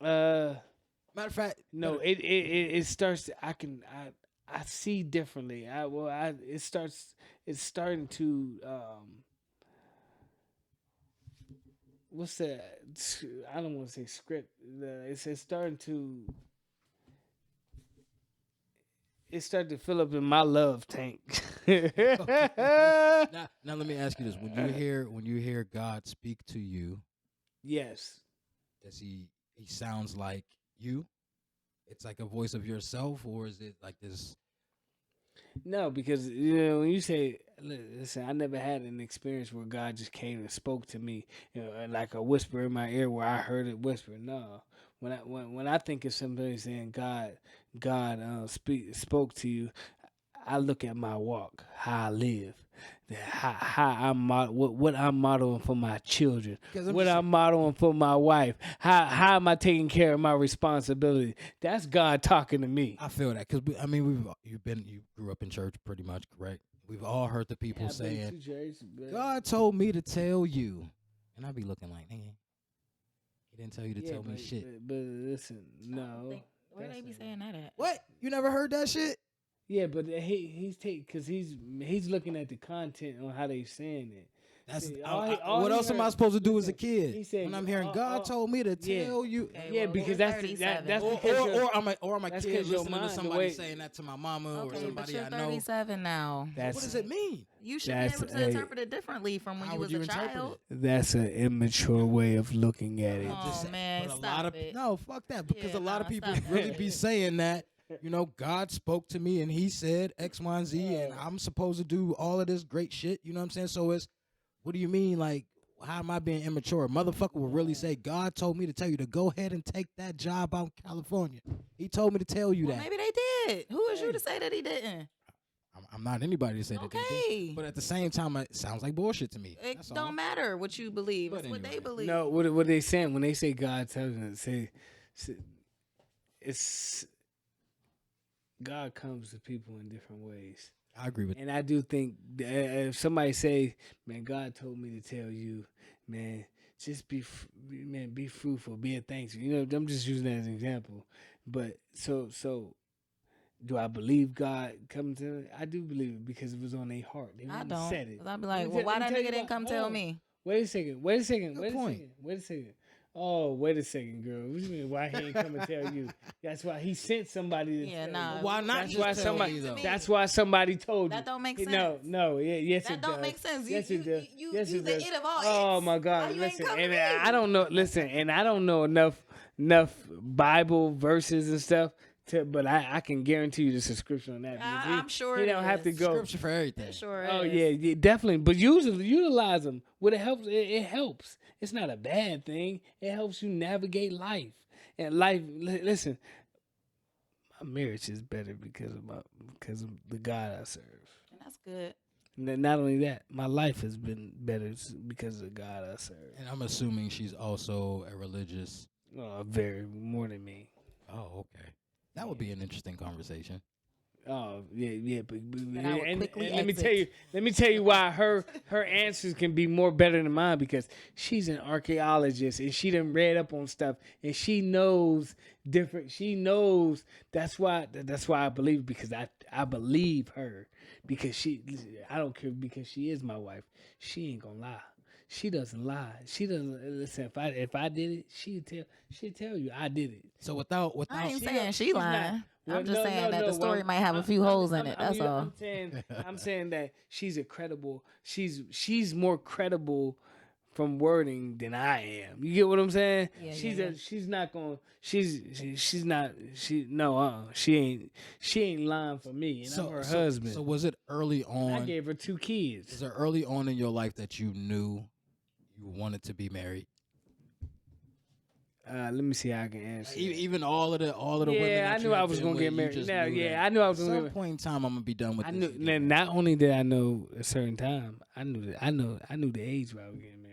Matter of fact, no, it starts. I see differently. It's starting to what's that? I don't want to say script. It's starting to. It started to fill up in my love tank. Now let me ask you this: when you hear God speak to you, yes, does he sounds like you? It's like a voice of yourself, or is it like this? No, because when you say, listen, I never had an experience where God just came and spoke to me, like a whisper in my ear where I heard it whisper. No, when I think of somebody saying God spoke to you, I look at my walk, how I live, how what I'm modeling for my children, 'Cause I'm what just- I'm modeling for my wife. How am I taking care of my responsibility? That's God talking to me. I feel that because I mean you grew up in church pretty much, correct? We've all heard the people saying, God told me to tell you, and I be looking like, man, he didn't tell you to tell me shit. But listen, no. Where they be saying that at? What? You never heard that shit? Yeah, but he's looking at the content on how they saying it. That's See, what else am I supposed to do as a kid? he said, when I'm hearing God told me to tell you, Okay, Yeah, well, because you're that's 37. that's or, because you're- or I'm a that's kid 'cause your listening to mind, the somebody way- saying that to my mama or Okay, but somebody you're I know. 37 now. that's What does it mean? You should be That's able to interpret it differently from when How you would was you a interpret child. it? that's an immature way of looking at it. Come on, man, but a stop lot of it. no, fuck that. Because Yeah, a lot of nah, people stop really it. be saying that. You know, God spoke to me and He said X, Y, and Z, and I'm supposed to do all of this great shit. You know what I'm saying? So it's, what do you mean? Like, how am I being immature? A motherfucker will really say, God told me to tell you to go ahead and take that job out in California. He told me to tell you Well, that. maybe they did. Who is you to say that he didn't? I'm not anybody to say that they did. Okay. But at the same time, it sounds like bullshit to me. It That's all. don't matter what you believe. But It's what they anyway. believe. No, what they saying when they say God tells them, it's God comes to people in different ways. I agree with And I do think that if somebody say, "Man, God told me to tell you, man, just be fruitful, be a thankful." You know, I'm just using that as an example. But so, do I believe God coming to me? I do believe it because it was on their heart. They I wouldn't don't. said it. 'Cause I'd be like, Let me well, tell- why let that me tell nigga you didn't why. come tell me? Wait a second. Wait a second. Good Wait a point. second. Wait a second. Oh, wait a second, girl. What do you mean? Why he ain't come and tell you? That's why he sent somebody to Yeah, tell nah. you. Why not That's just why tell somebody. me, though? That's why somebody told you. That don't make No, sense. no. Yes, That it don't does. make sense. Yes, You it does. Yes, you it the does. it of all Oh its. my God! Why you Listen, ain't come and to me? I don't know. Listen, and I don't know enough Bible verses and stuff. But I can guarantee you the subscription on that. because I'm sure he it don't have to is. go. Scripture for everything. It sure Oh is. yeah, definitely. But usually utilize them. What it helps, it helps. It's not a bad thing. It helps you navigate life. And life, listen, my marriage is better because of the God I serve. And that's good. And then not only that, my life has been better because of the God I serve. And I'm assuming she's also a religious. Very more than me. Oh, okay. That would be an interesting conversation. Oh yeah, but I would quickly let me exit. let me tell you why her answers can be more better than mine because she's an archaeologist and she done read up on stuff and she knows different. She knows that's why I believe because I believe her because I don't care because she is my wife. She ain't gonna lie. She doesn't lie. She doesn't listen. If I did it, she'd tell you I did it. So without I ain't she saying don't- she she's lying. not- Well, I'm just no, saying no, that no, the story well, might have a few holes in it. That's all. I'm saying that she's a credible. She's more credible from wording than I am. You get what I'm saying? Yeah, she's yeah, yeah. she's not going. She's not. She ain't lying for me. And I'm her husband. So was it early I on? gave her 2 kids. Was it early on in your life that you knew you wanted to be married? Let me see how I can answer. Even all of the women. Yeah, that I you knew had I was been gonna with, get you married. just Now, knew yeah, that I knew I was at gonna some get. point in time I'm gonna be done with I this. knew. You get married. Not only did I know a certain time, I knew the age where I was getting married.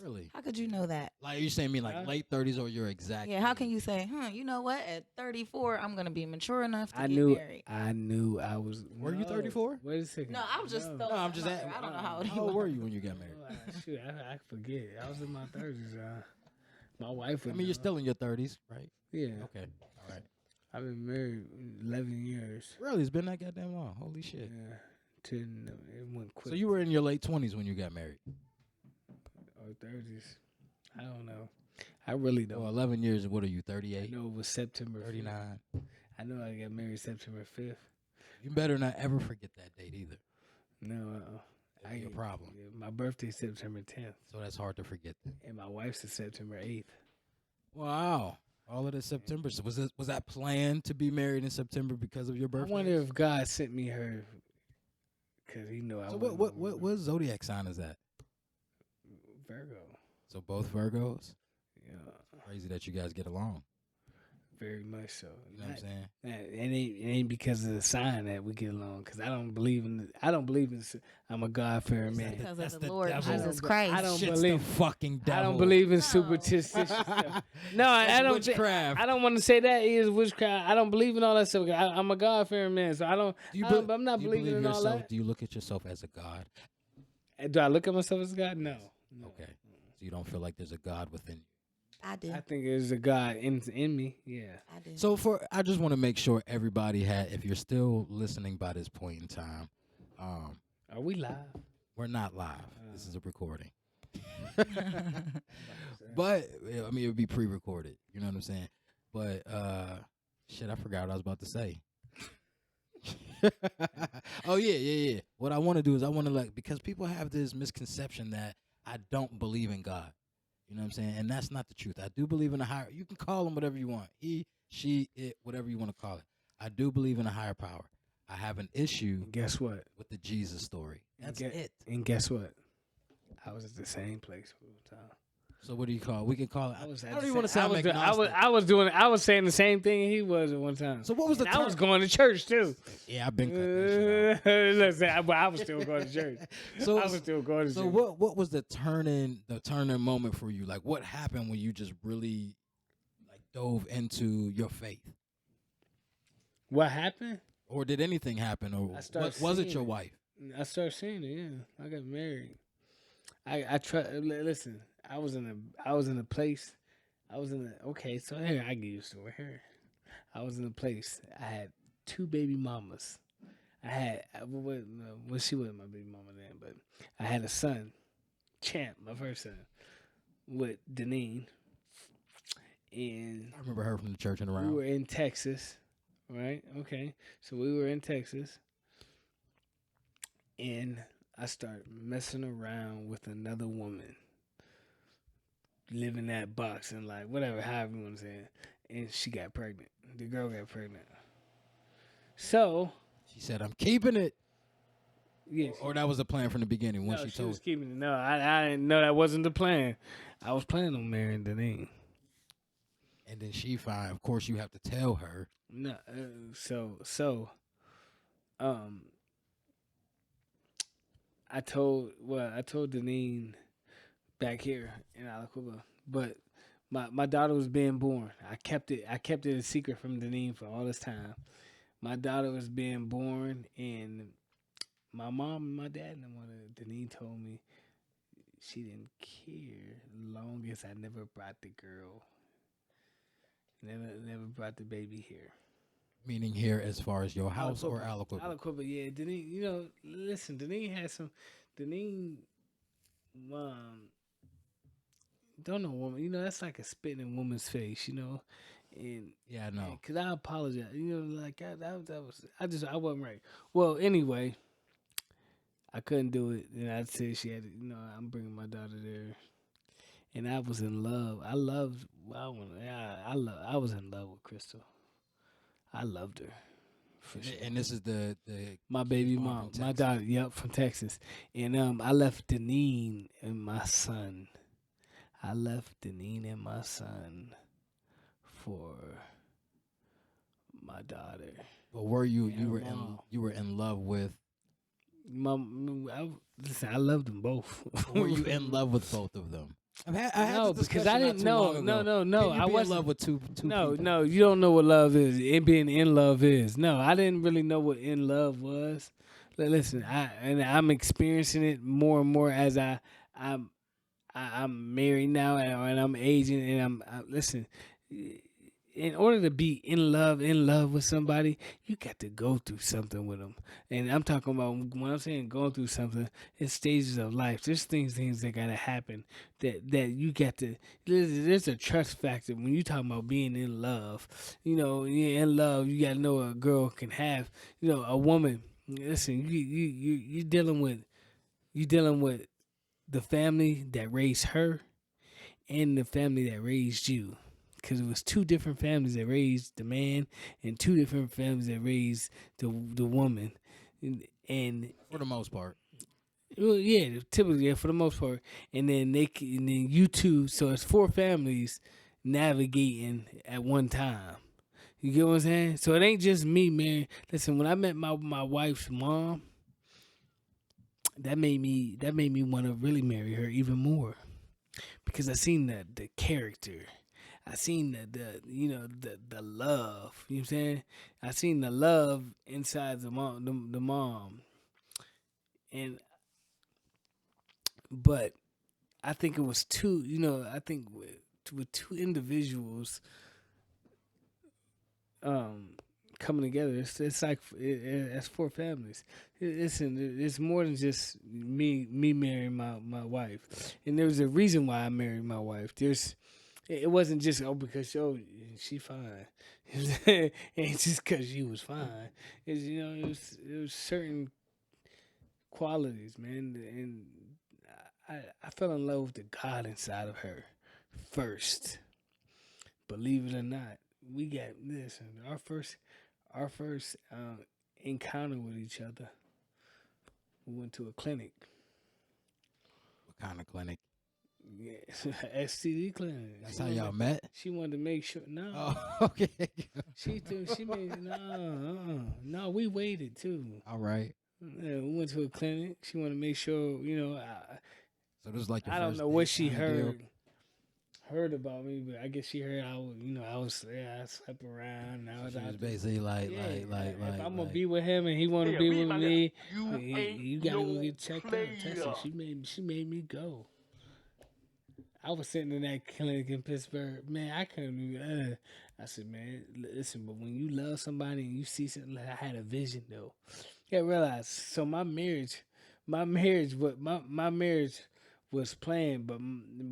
Really? How could you know that? Like you saying me like Huh? late 30s or your exact? Yeah, how can age? you say, you know what? At 34, I'm gonna be mature enough to I get knew. married. I knew I was. Were you 34? Wait a second. No, I was just. No. throwing No, I'm that just out asking. there. I don't know how old How old were you when you got married? Shoot, I forget. I was in my 30s. My wife. I Would mean, you're know. still in your 30s, right? Yeah. Okay. All right. I've been married 11 years. Really, it's been that goddamn long. Holy shit. Yeah. It went quick. So you were in your late 20s when you got married. or 30s. I don't know. I really don't. Well, 11 years. What are you? I 38, know it was September 5th. 39. I know I got married September 5th. You better not ever forget that date either. No, It'll be a problem. Yeah, my birthday's September 10th, So that's hard to forget. and my wife's is September 8th. Wow. All of this September. So was that planned to be married in September because of your birthday? I wonder if God sent me her, cause He know I. So wasn't what zodiac sign is that? Virgo. So both Virgos. Yeah, Crazy that you guys get along. Very much so. You know what I'm saying? It ain't because of the sign that we get along. Because I don't believe in. I'm a God fearing man. Because That's of the the Lord devil. Jesus I Christ. don't Shit's believe. the fucking devil. I don't believe in No. superstitious stuff. No, I That's don't. witchcraft. I don't want to say that is witchcraft. I don't believe in all that stuff. I'm a God fearing man, so I don't. Do you I'm not do you believing believe in all yourself? that. Do you look at yourself as a god? Do I look at myself as God? No. Okay. So you don't feel like there's a God within you. I do. I think there's a God in me. Yeah. I do. So I just want to make sure everybody if you're still listening by this point in time, Are we live? we're not live. This is a recording. But I mean, it would be pre-recorded. You know what I'm saying? But shit, I forgot what I was about to say. Oh yeah. What I want to do is because people have this misconception that I don't believe in God. You know what I'm saying? And that's not the truth. I do believe in a higher. You can call him whatever you want. He, she, it, whatever you want to call it. I do believe in a higher power. I have an issue Guess what? with the Jesus story. That's it. And guess what? I was at the same place all the time. So what do you call it? We can call it. I was. I don't even want to sound agnostic. I was saying the same thing he was at one time. So what was the And I was turn- going to church too. Yeah, I've been cutting that shit out. Listen, I was still going to church. So I was still going to So church. what was the turning moment for you? Like what happened when you just really like dove into your faith? What happened? Or did anything happen? Or I started was it seeing your it. wife? I started seeing it. Yeah, I got married. Listen, I was in a place. Okay, so here I get used to it. Here, I was in a place. I had 2 baby mamas. Well, she wasn't my baby mama then, but I had a son, Champ, my first son, with Deneen, and I remember her from the church and we around. were in Texas, right? Okay, so we were in Texas, and I started messing around with another woman, living that box and like whatever, however you want to say it. And she got pregnant. The girl got pregnant. So She said, "I'm keeping it." yeah, Or that was the plan from the beginning when no, she she told. was keeping it. No, I didn't know that wasn't the plan. I was planning on marrying Deneen. And then she find, of course, you have to tell her. No, um, I told Deneen back here in Alaquippa, but my daughter was being born. I kept it a secret from Deneen for all this time. My daughter was being born, and my mom and my dad and Deneen told me she didn't care long as I never brought the girl, never brought the baby here. Meaning here as far as your house or Aliquippa. Aliquippa? Aliquippa, yeah. Deneen, listen, Deneen, don't know woman. That's like a spitting in woman's face, And Yeah, I know. Cause I apologize, like I wasn't right. Well, anyway, I couldn't do it, and I said she had to, I'm bringing my daughter there, and I was in love. I was in love with Crystal. I loved her. For sure. And this is the My baby From mom, my Texas. daughter, yep, from Texas. And I left Deneen and my son. For my daughter. But were you Yeah, you were in love with? Listen, I loved them both. Were you in love with both of them? I had No, this because discussion I not didn't too know. long ago. No. Can you I be in wasn't love with two No, people? no, you don't know what love is. It being in love is. No, I didn't really know what in love was. Listen, I'm experiencing it more and more as I'm married now and I'm aging and listen. In order to be in love with somebody, you got to go through something with them. And I'm talking about, when I'm saying going through something, it's stages of life. There's things that gotta happen that you got to. There's a trust factor when you talking about being in love. You're in love. You gotta know a girl can have. A woman. Listen, you dealing with the family that raised her and the family that raised you. Because it was 2 different families that raised the man and 2 different families that raised the woman. And For the most part. well, yeah, typically, for the most part. And then you two, so it's 4 families navigating at one time. You get what I'm saying? So it ain't just me, man. Listen, when I met my wife's mom, that made me want to really marry her even more because I seen the character. I seen the love. You know what I'm saying? I seen the love inside the mom, and but I think it was two. I think with two individuals um coming together, it's like as four families. Listen, it's more than just me marrying my wife, and there's a reason why I married my wife. It wasn't just because she fine. It ain't just because she was fine. It was certain qualities, man, and I fell in love with the God inside of her first. Believe it or not, we got this. Our first encounter with each other. We went to a clinic. What kind of clinic? Yeah, STD clinic. That's how y'all met? She wanted to make sure. No, Oh, okay. she made no. We waited too. All right. Yeah, we went to a clinic. She wanted to make sure. So this is like your I don't first know what date she kinda deal? heard about me, but I guess she heard I slept around. And I was She was out there. basically like, Yeah, if I'm gonna like, be with him and he want to be with me, you gotta go get checked out, tested. She made me go. I was sitting in that clinic in Pittsburgh, man. I couldn't even. I said, man, listen, but when you love somebody and you see something, like I had a vision though. Yeah, realize. So my marriage was planned,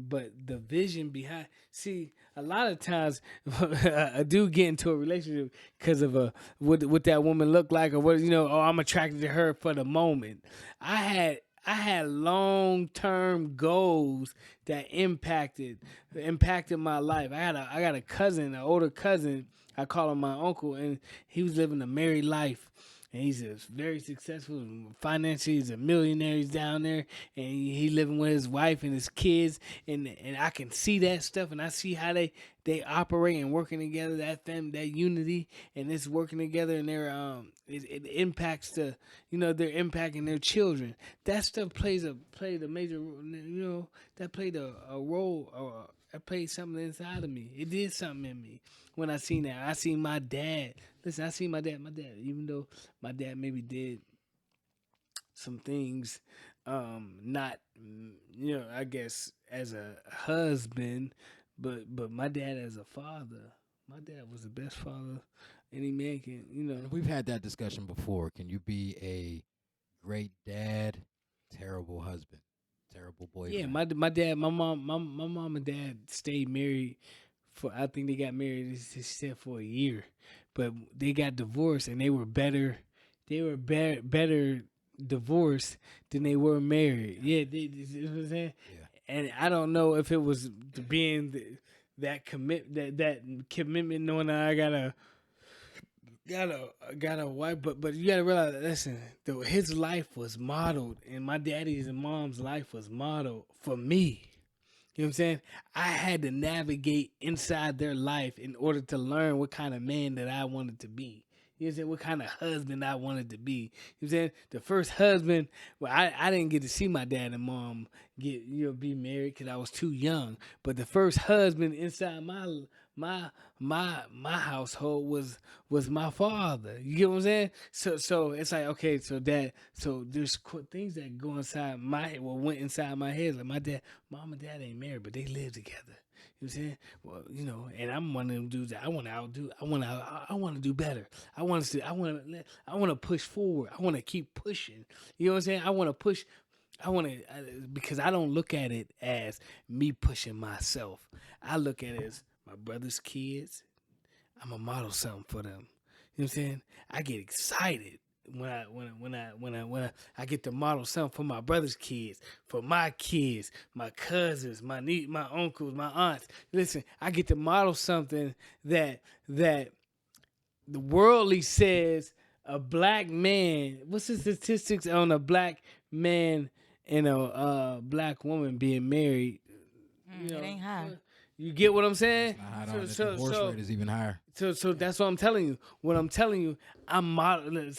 but the vision behind. See, a lot of times a dude get into a relationship because of what that woman looked like or what Oh, I'm attracted to her for the moment. I had long term goals that impacted my life. I got a cousin, an older cousin. I call him my uncle, and he was living a married life. And he's very successful financially. He's a millionaire. He's down there, and he living with his wife and his kids. And I can see that stuff, and I see how they operate and working together. That unity, and it's working together, and it impacts they're impacting their children. That stuff played a major that played a role or it played something inside of me. It did something in me when I seen that. I seen my dad. Listen, I seen my dad. My dad, even though my dad maybe did some things, not I guess as a husband, but my dad as a father. My dad was the best father any man can. and we've had that discussion before. Can you be a great dad, terrible husband, terrible Yeah, boyfriend? my dad, my mom and dad stayed married for. I think they got married. They said for a year, but they got divorced, and they were better. They were better divorced than they were married. Yeah, you know what I'm saying. Yeah. And I don't know if it was being that commitment, knowing that I got a wife, but you gotta realize. Listen, his life was modeled, and my daddy's and mom's life was modeled for me. You know what I'm saying? I had to navigate inside their life in order to learn what kind of man that I wanted to be. You know what I'm saying? What kind of husband I wanted to be. You know what I'm saying? The first husband, well, I didn't get to see my dad and mom be married because I was too young. But the first husband inside my household was my father. You get what I'm saying? So it's like, okay, so there's things that go inside my head, well, went inside my head. Like mom and dad ain't married, but they live together. You know what I'm saying? Well, and I'm one of them dudes that I want to outdo. I want to do better. I want to push forward. I want to keep pushing. You know what I'm saying? I want to push. Because I don't look at it as me pushing myself. I look at it as my brother's kids. I'm a model something for them. You know what I'm saying? I get excited when I get to model something for my brother's kids, for my kids, my cousins, my niece, my uncles, my aunts. Listen, I get to model something that the worldly says a black man. What's the statistics on a black man and a black woman being married? It ain't high. You get what I'm saying? It's not hot on. The divorce rate is even higher. So that's what I'm telling you. What I'm telling you, I'm modeling.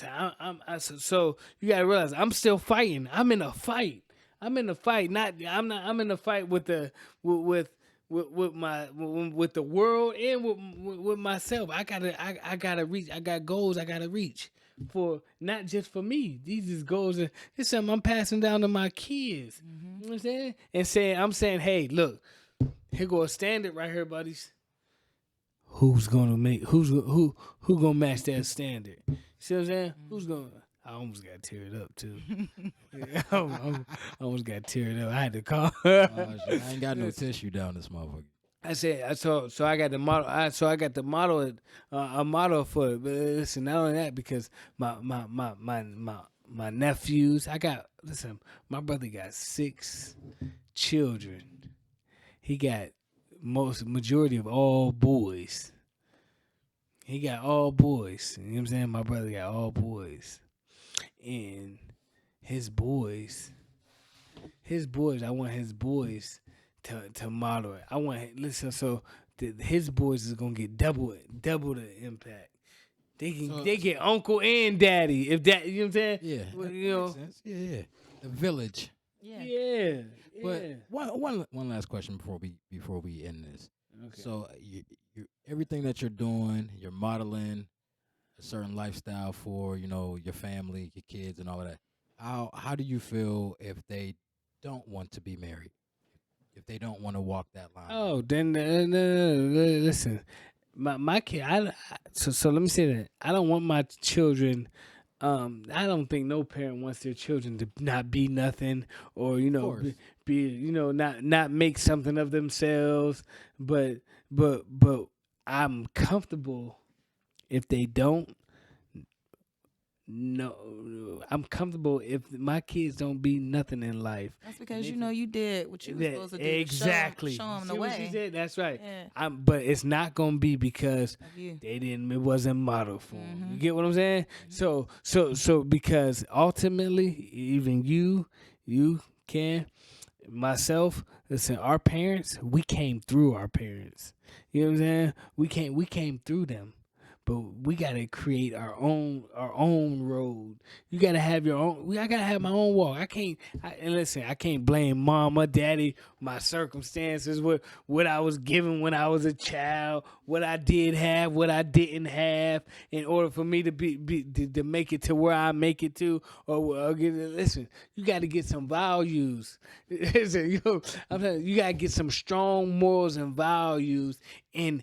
So you gotta realize I'm still fighting. I'm in a fight. I'm in a fight. I'm in a fight with with the world and with myself. I gotta reach. I got goals. I gotta reach for not just for me. These is goals. It's something I'm passing down to my kids. You know what I'm saying? And I'm saying, hey, look, here go a standard right here, buddies. Who's gonna match that standard? See what I'm saying? Who's gonna? I almost got teared up too. I almost got teared up. I had to call. Shit, I ain't got no tissue down this motherfucker. I said so I got the model. I got the model a model for it. But listen, not only that, because my nephews. My brother got 6 children. He got majority of all boys. He got all boys. You know what I'm saying? My brother got all boys. And his boys, I want his boys to model it. His boys is gonna get double the impact. They get uncle and daddy. If that, you know what I'm saying? Yeah, Well, makes sense. Yeah. The village. Yeah. But one last question before we end this. Okay. So you everything that you're doing, you're modeling a certain lifestyle for your family, your kids, and all of that. How do you feel if they don't want to be married? If they don't want to walk that line? Oh, then listen, my kid. So let me say that I don't want my children. I don't think no parent wants their children to not be nothing, or be not make something of themselves. But I'm comfortable if they don't. No, I'm comfortable if my kids don't be nothing in life. That's because you did what you were supposed to do. Exactly. Show them the See what way. she said? That's right. Yeah. But it's not gonna be because Of you. it wasn't modeled for them. You get what I'm saying? So because ultimately, even you can, myself, listen, our parents, we came through our parents. You know what I'm saying? We came through them. But we gotta create our own road. You gotta have your own. I gotta have my own walk. I can't blame mama, daddy, my circumstances, what I was given when I was a child, what I did have, what I didn't have, in order for me to to make it to where I make it to. Listen, you got to get some values. Listen, I'm saying you gotta get some strong morals and values, and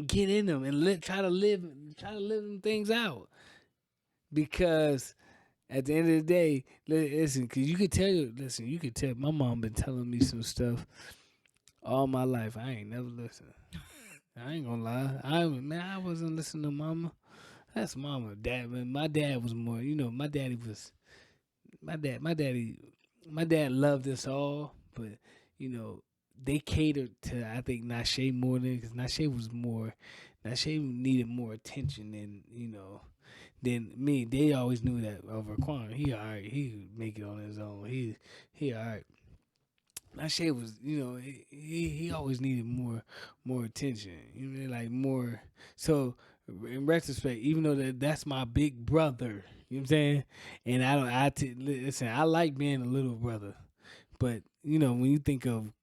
get in them and try to live them things out, because at the end of the day, listen, because you could tell my mom been telling me some stuff all my life. I ain't never listened. I ain't gonna lie. I wasn't listening to mama. That's mama. Dad, man, my dad was more. My daddy was. My dad loved us all, but they catered to, I think, Nashe more because Nashe needed more attention than me. They always knew that Verquan, he all right, he could make it on his own. He all right. Nashe was, he always needed more attention. Like more. So in retrospect, even though that's my big brother, you know what I'm saying, and listen, I like being a little brother, but when you think of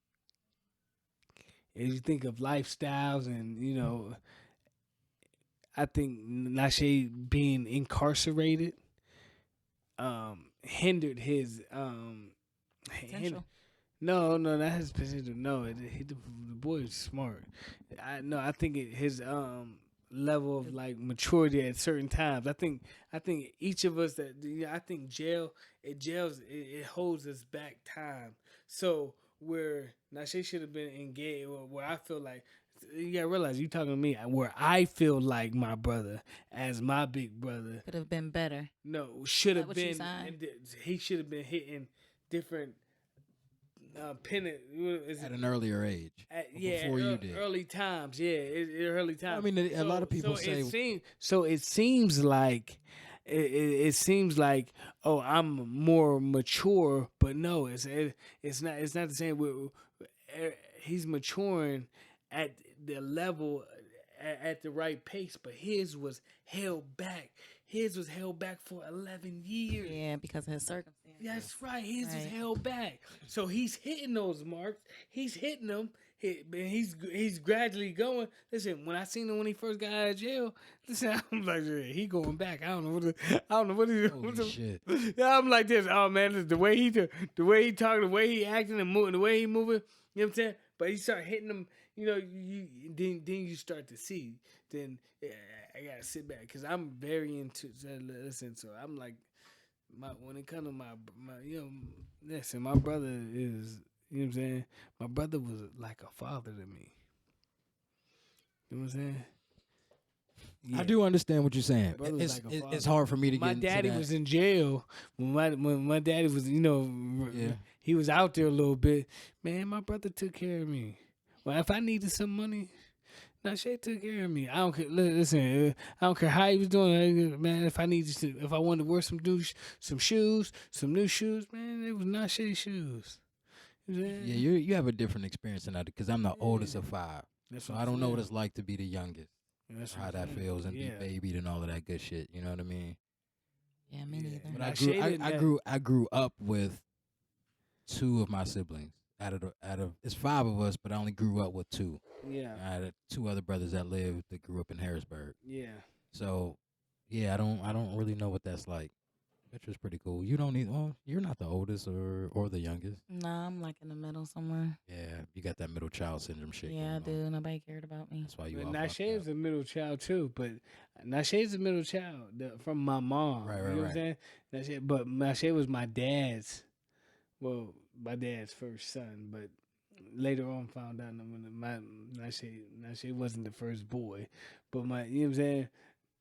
lifestyles, and I think Nashe being incarcerated hindered his Potential. No, not his potential. No, the boy is smart. I think his level of like maturity at certain times. I think each of us I think it holds us back time. So where Nashe should have been engaged, or where I feel like, you gotta realize you talking to me, where I feel like my brother as my big brother Could have been better. no should have what you been. saying? He should have been hitting different pennant At an earlier age. Before you did. early times. Yeah, early times. I mean, a lot of people say. It seems like. It seems like, oh, I'm more mature, but no, it's not the same. he's maturing at the level at the right pace, but his was held back. His was held back for 11 years. Yeah, because of his circumstances. That's right. His was Right. held back. So he's hitting those marks. He's hitting them. He's gradually going. Listen, when I seen him when he first got out of jail, listen, I'm like, yeah, he going back. I don't know what he. Holy shit. Yeah, I'm like this. Oh man, the way he talking, the way he acting and moving, the way he moving. You know what I'm saying? But he start hitting them. You know, then you start to see. Then yeah, I gotta sit back because I'm very into listen. So I'm like, when it comes to my listen, my brother is. You know what I'm saying? My brother was like a father to me. You know what I'm saying? I do understand what you're saying. Brother's It's like a it's father. hard for me to My get into daddy that. was in jail when my daddy was, Yeah. he was out there a little bit. Man, my brother took care of me. Well, if I needed some money, Shay took care of me. I don't care. Listen, I don't care how he was doing. Man, if I wanted to wear some new shoes, man, it was not Shay's shoes. Yeah, you have a different experience than I do because I'm the oldest of 5. That's So what I I'm don't know what saying. it's like to be the youngest, That's or how what that I'm saying. feels, and Yeah. be babied and all of that good shit. You know what I mean? Yeah, me Yeah. neither. But Now, I Shay didn't have- I grew up with 2 of my siblings. Out of it's 5 of us, but I only grew up with 2. Yeah, I had 2 other brothers that grew up in Harrisburg. yeah. So yeah, I don't really know what that's like. Which was pretty cool. You don't need. Oh, you're not the oldest or the youngest. Nah, I'm like in the middle somewhere. Yeah, you got that middle child syndrome shit. Yeah, I going on. do. Nobody cared about me. That's why you But all Nashay fucked is a middle child too. But Nashay's a middle child from my mom. Right, you right, know what right. I'm saying? But Nashay was my dad's. Well, my dad's first son. But later on, found out when my Nashay wasn't the first boy. But you know what I'm saying?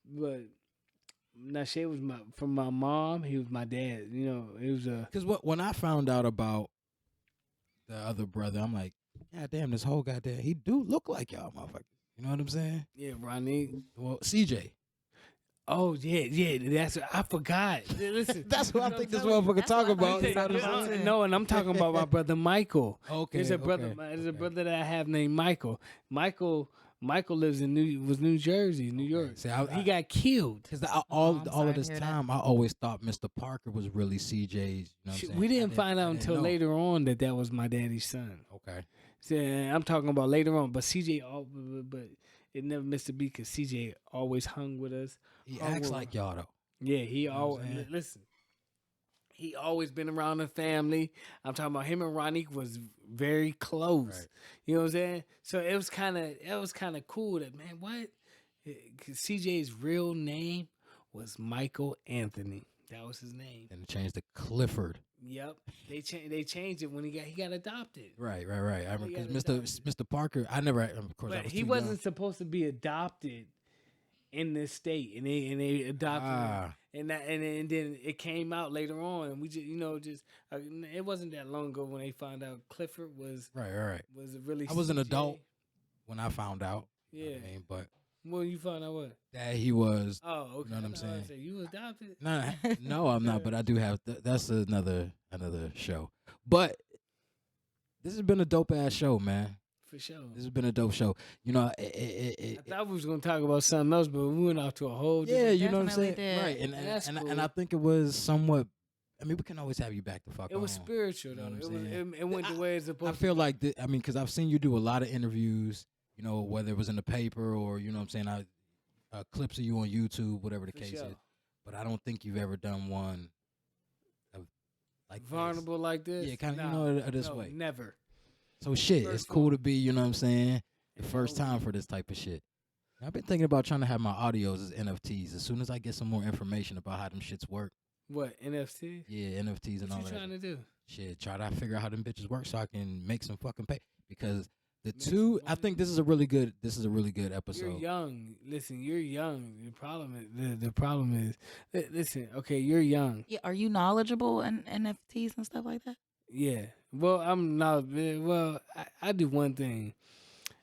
But Nashay was from my mom. He was my dad. You know, it was a. Because when I found out about the other brother, I'm like, God damn, this whole goddamn he do look like y'all motherfuckers. You know what I'm saying? Yeah, Ronnie. Well, CJ. Oh yeah. That's I forgot. Listen, That's what I No, think this tell me. motherfucker That's talk what I about. think You know what I'm he's talking saying? about. No, and I'm talking about my brother Michael. Okay. There's a brother. There's a brother that I have named Michael. Michael lives in New Jersey, New York. See, He got killed. Because I'm all sorry of to this hear that. time, I always thought Mr. Parker was really CJ's. You know what I'm saying? We I didn't find out I didn't until know. later on that was my daddy's son. Okay. So, I'm talking about later on, but CJ, but it never missed a beat because CJ always hung with us. He Oh, acts well. like y'all though. Yeah, he know what I'm always saying? listen. He always been around the family. I'm talking about him and Ronnie was very close. Right. You know what I'm saying? So it was kind of cool that man. What? 'Cause CJ's real name was Michael Anthony. That was his name. And it changed to Clifford. Yep. They changed it when he got adopted. Right. I remember got because Mr. Parker, I never, of course, I But was he too wasn't young. supposed to be adopted in this state, and they adopted him. And then it came out later on, and we just it wasn't that long ago when they found out Clifford was Right. really. I was an CJ. adult when I found out. Yeah. You know what I mean, but When you found out what? that he was. Oh, okay. You know what I'm I thought I saying? said, you adopted? No, I'm not. But I do have. That's another show. But this has been a dope ass show, man. For sure. This has been a dope show. You know, I thought we was gonna talk about something else, but we went off to a whole. yeah, different you know what I'm saying, Definitely did. right? And That's and I cool. think it was somewhat. I mean, we can always have you back to fuck. It was on. spiritual You know though. what It I'm was. saying? It went the way it's I supposed. feel like I mean, because I've seen you do a lot of interviews. You know, whether it was in the paper or you know what I'm saying, clips of you on YouTube, whatever the For case sure. is. But I don't think you've ever done one of like this. vulnerable like this. Yeah, kinda, you Nah, know, this no, way. Never. So shit, it's First cool one. to be, you know what I'm saying, the And first hope- time for this type of shit. I've been thinking about trying to have my audios as NFTs. As soon as I get some more information about how them shits work, What NFT? yeah, NFTs and What all you that. trying to do? Shit, try to figure out how them bitches work so I can make some fucking pay. Because the Make some two, I money. think this is a really good You're episode. young. Listen, you're young. The problem is, listen. Okay, you're young. Yeah, are you knowledgeable in NFTs and stuff like that? Yeah. Well, I'm not. Well, I do one thing.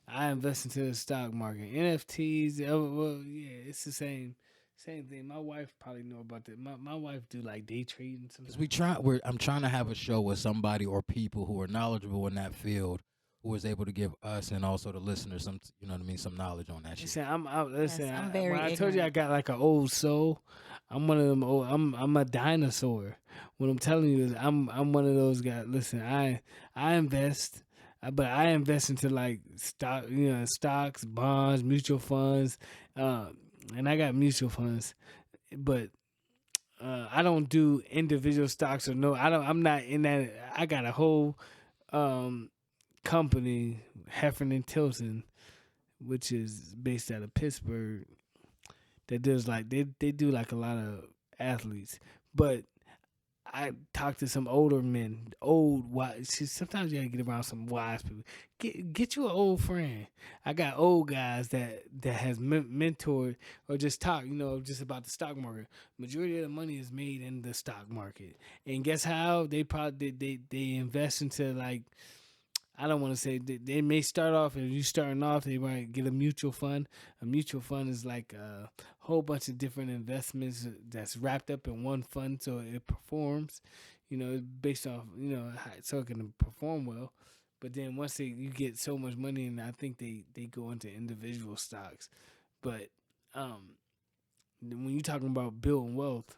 I invest into the stock market. NFTs. Well, yeah, it's the same thing. My wife probably know about that. My wife do like day trading. Because I'm trying to have a show with somebody or people who are knowledgeable in that field, who was able to give us and also the listeners some, you know what I mean, some knowledge on that shit. Listen, Yes, listen. I'm When very I told you I ignorant. got like an old soul, I'm one of them. Old, I'm a dinosaur. What I'm telling you is I'm one of those guys. Listen, I invest, but I invest into like stock, stocks, bonds, mutual funds, uh, and I got mutual funds, but. I don't do individual stocks or no. I don't. I'm not in that. I got a whole um, company, Heffernan Tilson, which is based out of Pittsburgh, that does like they do like a lot of athletes. But I talk to some older men, old wise. See, sometimes you gotta get around some wise people. Get you an old friend. I got old guys that has mentored or just talk, just about the stock market. Majority of the money is made in the stock market, and guess how they probably they invest into like I don't want to say they may start off if you starting off they might get a mutual fund. A mutual fund is like a whole bunch of different investments that's wrapped up in one fund, so it performs. It's based off so it can perform well. But then once you get so much money, and I think they go into individual stocks. But um, when you're talking about building wealth,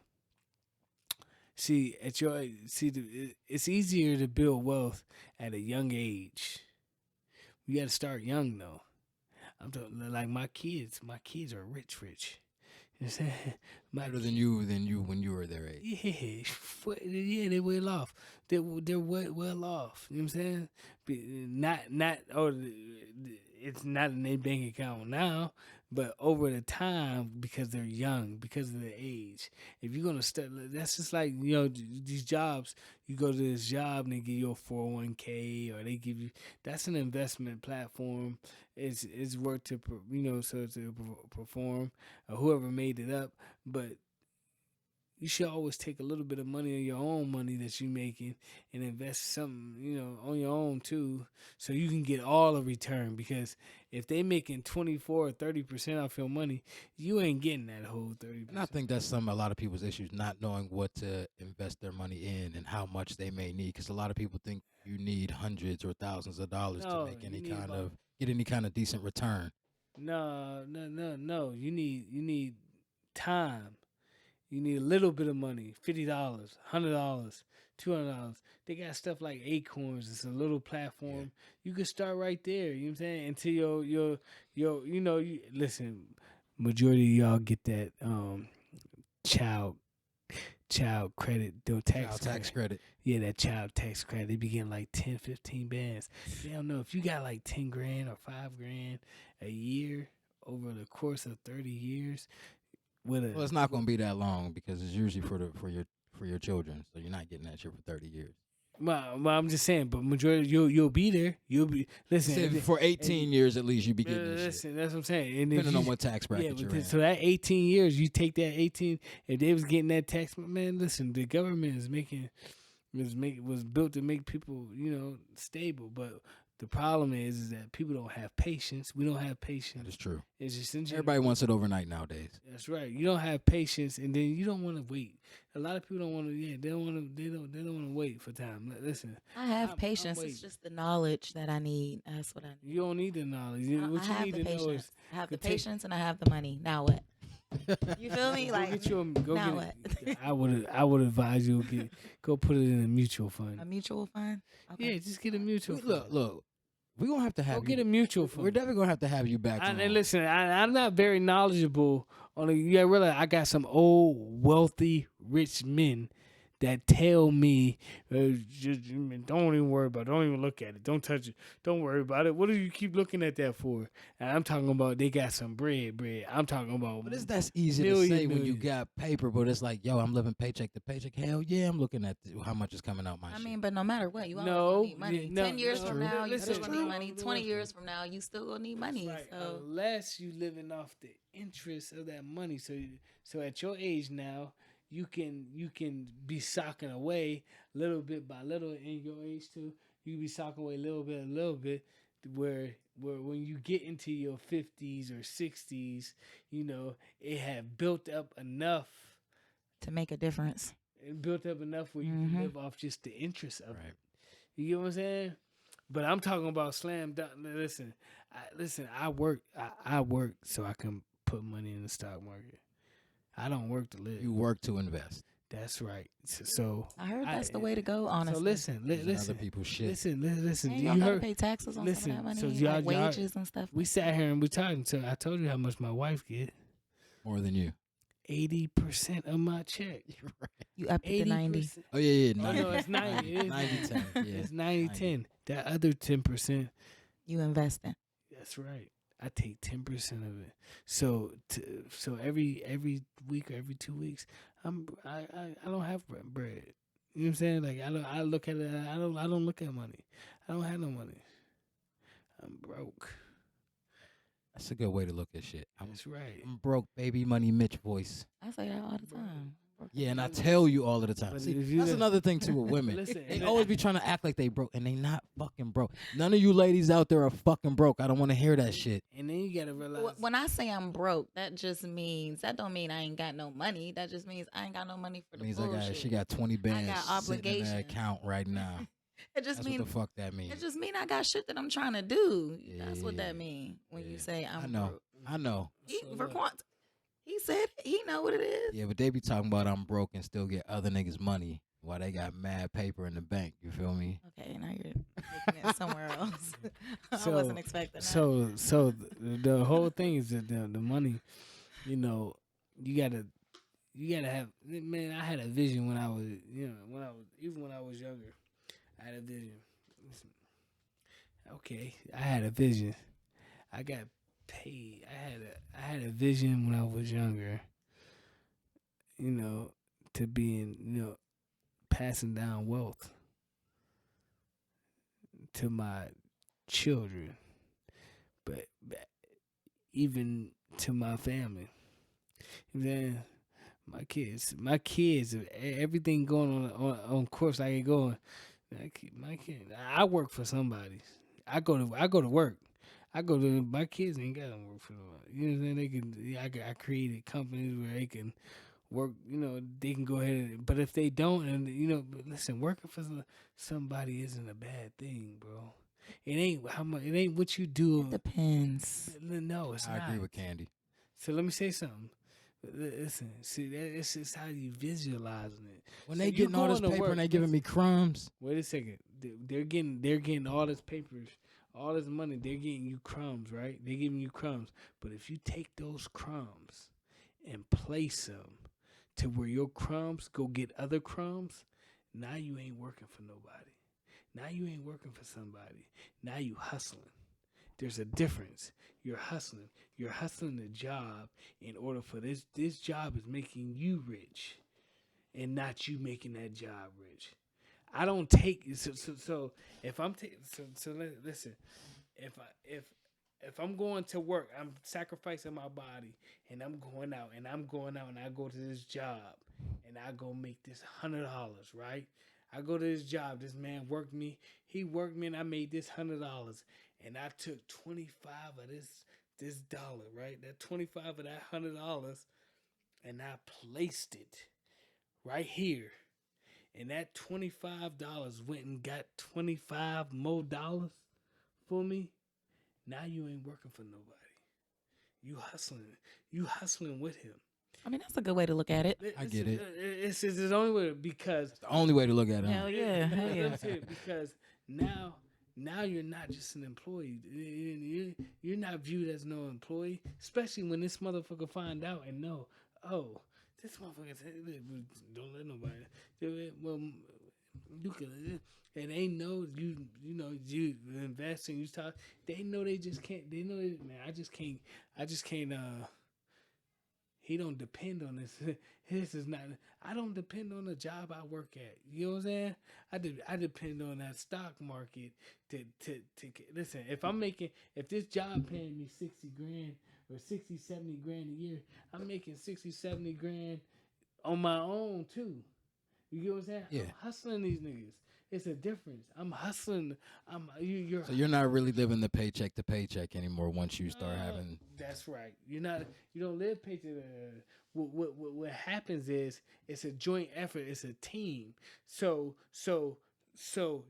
it's easier to build wealth at a young age. You got to start young though. I'm talking like my kids. My kids are rich, rich. You know what I'm saying? My Better than you when you were their age. yeah, yeah, they well off. They're well off. You know what I'm saying? Not it's not in their bank account now, but over the time because they're young, because of their age. If you're gonna start, that's just like these jobs. You go to this job and they give you a 401k or they give you that's an investment platform. It's work to so to perform. Whoever made it up, but you should always take a little bit of money of your own money that you're making and invest something, on your own too, so you can get all the return. Because if they making 24 or 30% off your money, you ain't getting that whole 30%. And I think that's a lot of people's issues, not knowing what to invest their money in and how much they may need. Because a lot of people think you need hundreds or thousands of dollars to No, make you any need kind about of get any kind of decent return. no. You need time. You need a little bit of money, $50, $100, $200. They got stuff like Acorns. It's a little platform. You can start right there. You know what I'm saying? Until you listen. Majority of y'all get that child child credit, no tax Child tax credit. credit. Yeah, that child tax credit. They be getting like 10, 15 bands. They don't know if you got like 10 grand or 5 grand a year over the course of 30 years with a Well, it's not going to be that long because it's usually for your children. So you're not getting that shit for 30 years. well, I'm just saying, but majority you'll be there. You'll be listen Say for 18 years at least, you be getting this shit. listen. That's what I'm saying. And if Depending you, on what tax bracket you're in. so that 18 years, you take that 18. If they was getting that tax, man, listen, the government is making was built to make people stable, but the problem is that people don't have patience. We don't have patience. That is true. It's just in Everybody wants it overnight nowadays. That's right. You don't have patience, and then you don't want to wait. A lot of people don't want to. Yeah, they don't want to. They don't want to wait for time. Listen, I have I'm patience. waiting. It's just the knowledge that I need. That's what I need. You don't need the knowledge. What I you have need the to know patience. is I have the to take- patience and I have the money. Now what? You feel me? go Like get you a, go now get what? I would advise you go put it in a mutual fund. A mutual fund? Okay. Yeah, just get a mutual fund. Look. We're going to have to have Go you. get a mutual We're fund. definitely going to have to have you back on. And listen, I'm not very knowledgeable on it. You gotta realize I got some old, wealthy, rich men that tell me, don't even worry about it. Don't even look at it. Don't touch it. Don't worry about it. What do you keep looking at that for? And I'm talking about they got some bread. I'm talking about. But that's easy to say when you millions. got paper, but it's like, yo, I'm living paycheck to paycheck. Hell yeah, I'm looking at how much is coming out my I shit. mean, but no matter what, you always No, gonna need money. no, 10 years no. from now, you Listen, still gonna need money. true. 20 years from now, you still gonna need money. Right. So Unless you living off the interest of that money, so at your age now, you can be socking away little bit by little. In your age too, you be socking away a little bit, where when you get into your 50s or 60s, it have built up enough. to make a difference. It built up enough where you can live off just the interest of it. Right. You get what I'm saying? But I'm talking about slam dunk. Listen. I work so I can put money in the stock market. I don't work to live. You work to invest. That's right. So I heard that's the way to go. Honestly. So listen, Using other people's shit. listen. And Do you you gotta heard? pay taxes on some of that money, So like wages and stuff. We sat here and we talked. So I told you how much my wife get. More than you. 80% of my check. You upped it to 90. Oh yeah. Oh 90, no, it's 90. It is 90-10. Yeah. It's 90-10. That other 10%. You investing. That's right. I take 10% of it. So every week or every 2 weeks, I don't have bread. You know what I'm saying? Like I look at it. I don't look at money. I don't have no money. I'm broke. That's a good way to look at shit. That's right. I'm broke, baby, money, Mitch voice. I say that all the time. Yeah, and I tell you all of the time. But See, if you that's let- another thing too with women. Listen, They and always be trying to act like they broke, and they not fucking broke. None of you ladies out there are fucking broke. I don't want to hear that shit. And then you gotta realize When I say I'm broke, that don't mean I ain't got no money. That just means I ain't got no money for It the means bullshit. she got 20 bands got sitting in obligations. the account right now. It just That's means what the fuck that means. it just mean I got shit that I'm trying to do. That's what Yeah. that mean when you Yeah. say I'm I know. broke. I know. Verquan, he said he know what it is. Yeah, but they be talking about I'm broke and still get other niggas money while they got mad paper in the bank. You feel me? Okay, now you're taking it somewhere else. I So- wasn't expecting that. So the whole thing is that the money, you know, you gotta have. Man, I had a vision when I was when I was younger. I had a vision. Okay, I had a vision. I got paid. I had a vision when I was younger. You know, to being passing down wealth to my children, but even to my family. Then my kids, everything going on course like it going. My kid, I work for somebody. I go to work. My kids ain't got to work for nobody. You know what I'm saying? They can. I created companies where they can work. You know, they can go ahead. But if they don't, and but listen, working for somebody isn't a bad thing, bro. It ain't how much. It ain't what you do. It depends. No, it's I not. agree with Candy. So let me say something. Listen, see, that's just how you visualizing it. When So they you getting all this going to paper work, and they giving me crumbs, Wait a second. They're getting all this papers, all this money. They're getting you crumbs, right? They're giving you crumbs. But if you take those crumbs and place them to where your crumbs go get other crumbs, now you ain't working for nobody. Now you ain't working for somebody. Now you hustling. There's a difference. You're hustling. You're hustling a job in order for this job is making you rich and not you making that job rich. I don't take so if I'm taking listen, if I'm going to work, I'm sacrificing my body and I'm going out and I go to this job and I go make this $100, right? I go to this job, this man worked me, he worked me and I made this $100 and I took 25 of this dollar, right? That 25 of that $100 and I placed it right here. And that $25 went and got 25 more dollars for me. Now you ain't working for nobody. You hustling. You hustling with him. I mean, that's a good way to look at it. I get it. It's the only way because the only way to look at it. Hell yeah, hell yeah. That's it, because now you're not just an employee. You're not viewed as no employee, especially when this motherfucker find out and know, oh, this motherfucker don't let nobody. Well, you can, and they know you invest and you talk. They know they just can't. They know man. I just can't. He don't depend on this. This is not. I don't depend on the job I work at. You know what I'm saying? I depend on that stock market to listen. If this job paying me 60 grand or 60, 70 grand a year, I'm making 60, 70 grand on my own too. You get what I'm saying? Yeah. I'm hustling these niggas. It's a difference. I'm hustling. You're So you're not really living the paycheck to paycheck anymore once you start having. That's right. You don't live paycheck. What happens is it's a joint effort. It's a team. So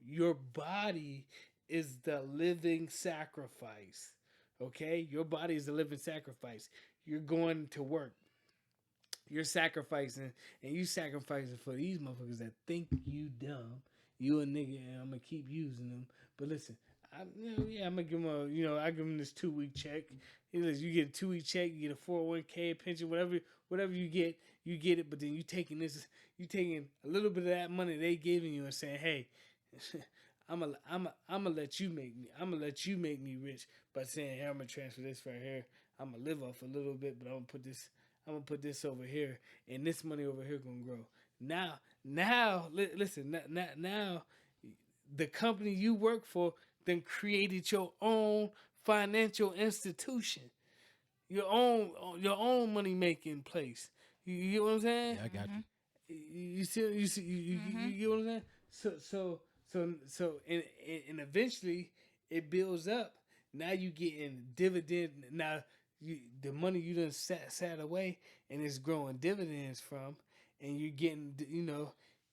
your body is the living sacrifice. Okay? Your body is the living sacrifice. You're going to work. You're sacrificing, and you sacrificing for these motherfuckers that think you dumb. You a nigga, and I'm gonna keep using them. But listen, I'm gonna give him I give him this 2 week check. You get a 2 week check, you get a 401k, pension, whatever you get it. But then you taking a little bit of that money they giving you and saying, hey, I'm gonna let you make me. I'm gonna let you make me rich by saying, hey, I'm gonna transfer this right here. I'm gonna live off a little bit, but I'm gonna put this. I'm gonna put this over here, and this money over here gonna grow. Listen. Now, the company you work for then created your own financial institution, your own money making place. You get what I'm saying? Yeah, I got you. You get what I'm saying? And eventually it builds up. Now you getting dividend. Now the money you done sat away and it's growing dividends from, and you're getting,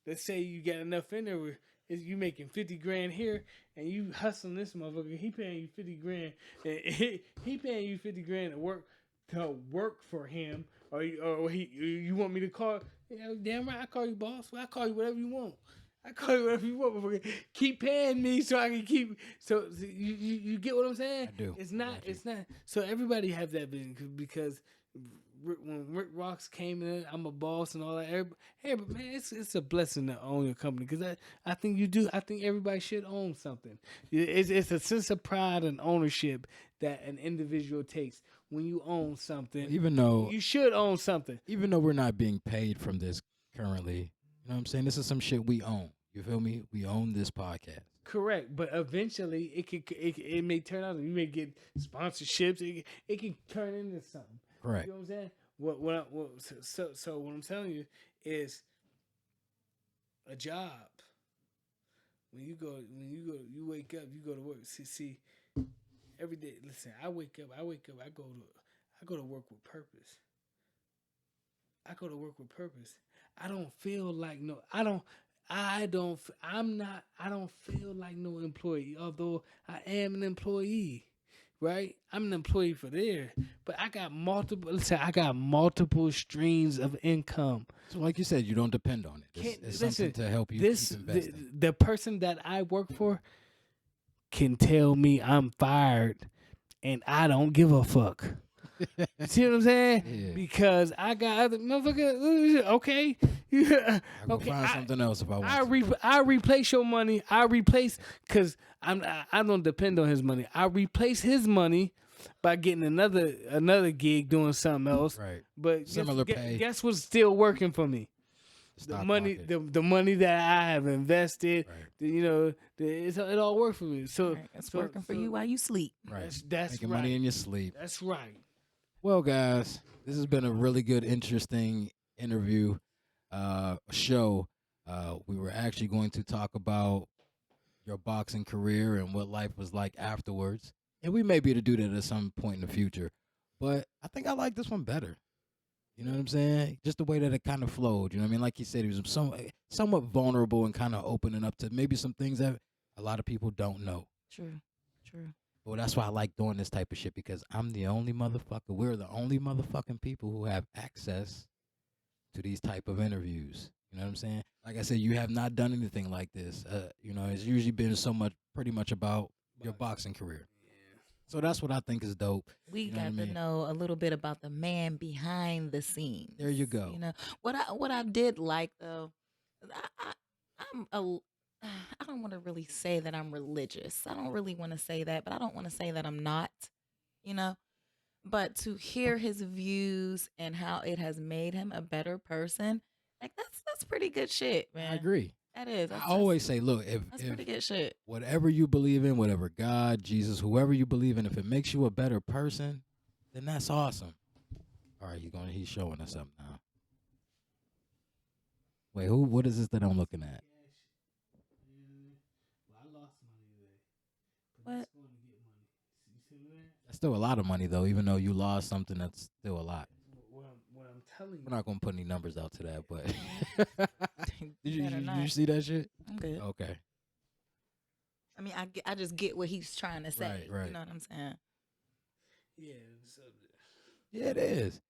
let's say you got enough in there where you making 50 grand here, and you hustling this motherfucker. He paying you 50 grand, and he paying you 50 grand to work for him, or you want me to call? Yeah, damn right, I call you boss. Well, I call you whatever you want. I call you whatever you want, motherfucker. Keep paying me so I can keep. So you get what I'm saying? I do. It's not. So everybody have that vision because when Rick Ross came in, I'm a boss and all that. Hey, but man, it's a blessing to own your company because I think you do. I think everybody should own something. It's a sense of pride and ownership that an individual takes when you own something. Even though You should own something. even though we're not being paid from this currently, you know what I'm saying? This is some shit we own. You feel me? We own this podcast. Correct, but eventually it may turn out, you may get sponsorships. It can turn into something. Correct. You know what I'm saying? So what I'm telling you is a job. When you wake up, you go to work. See, every day. Listen, I wake up. I go to work with purpose. I go to work with purpose. I don't feel like I don't feel like no employee, although I am an employee, right? I'm an employee for there, but I got multiple streams of income. So like you said, you don't depend on it. It's something to help you keep investing. The person that I work for can tell me I'm fired and I don't give a fuck. See what I'm saying? Yeah. Because I got other motherfuckers. Okay, I can okay. find something else if I want. I replace your money. Because I don't depend on his money. I replace his money by getting another gig doing something else. Right. But Similar pay. Guess what's still working for me? Stock money, market. the money that I have invested. Right. It all works for me. So It's working for you while you sleep. Right. That's Making right. money in your sleep. That's right. Well, guys, this has been a really good, interesting interview show. We were actually going to talk about your boxing career and what life was like afterwards. And we may be able to do that at some point in the future. But I think I like this one better. You know what I'm saying? Just the way that it kind of flowed. You know what I mean? Like you said, he was somewhat vulnerable and kind of opening up to maybe some things that a lot of people don't know. True. Well, that's why I like doing this type of shit because we're the only motherfucking people who have access to these type of interviews. You know what I'm saying? Like I said, you have not done anything like this. It's usually been pretty much about your boxing career. Yeah. So that's what I think is dope. We You know got what I to mean? know a little bit about the man behind the scenes. There you go. You know what I did like though. I don't want to really say that I'm religious. I don't really want to say that, but I don't want to say that I'm not. You know, but to hear his views and how it has made him a better person, like that's pretty good shit, man. I agree. That is. I always say, look, that's pretty good shit. whatever you believe in, whatever God, Jesus, whoever you believe in, if it makes you a better person, then that's awesome. All right, he's showing us something now. Wait, what is this that I'm looking at? Well, I lost money today. What? That's going to get money. You see that? That's still a lot of money, though, even though you lost something that's still a lot. What I'm telling you. We're not going to put any numbers out to that, but did Better you not. see that shit? I'm good. Okay. I mean, I just get what he's trying to say. Right, right. You know what I'm saying? Yeah. So, Yeah, it is.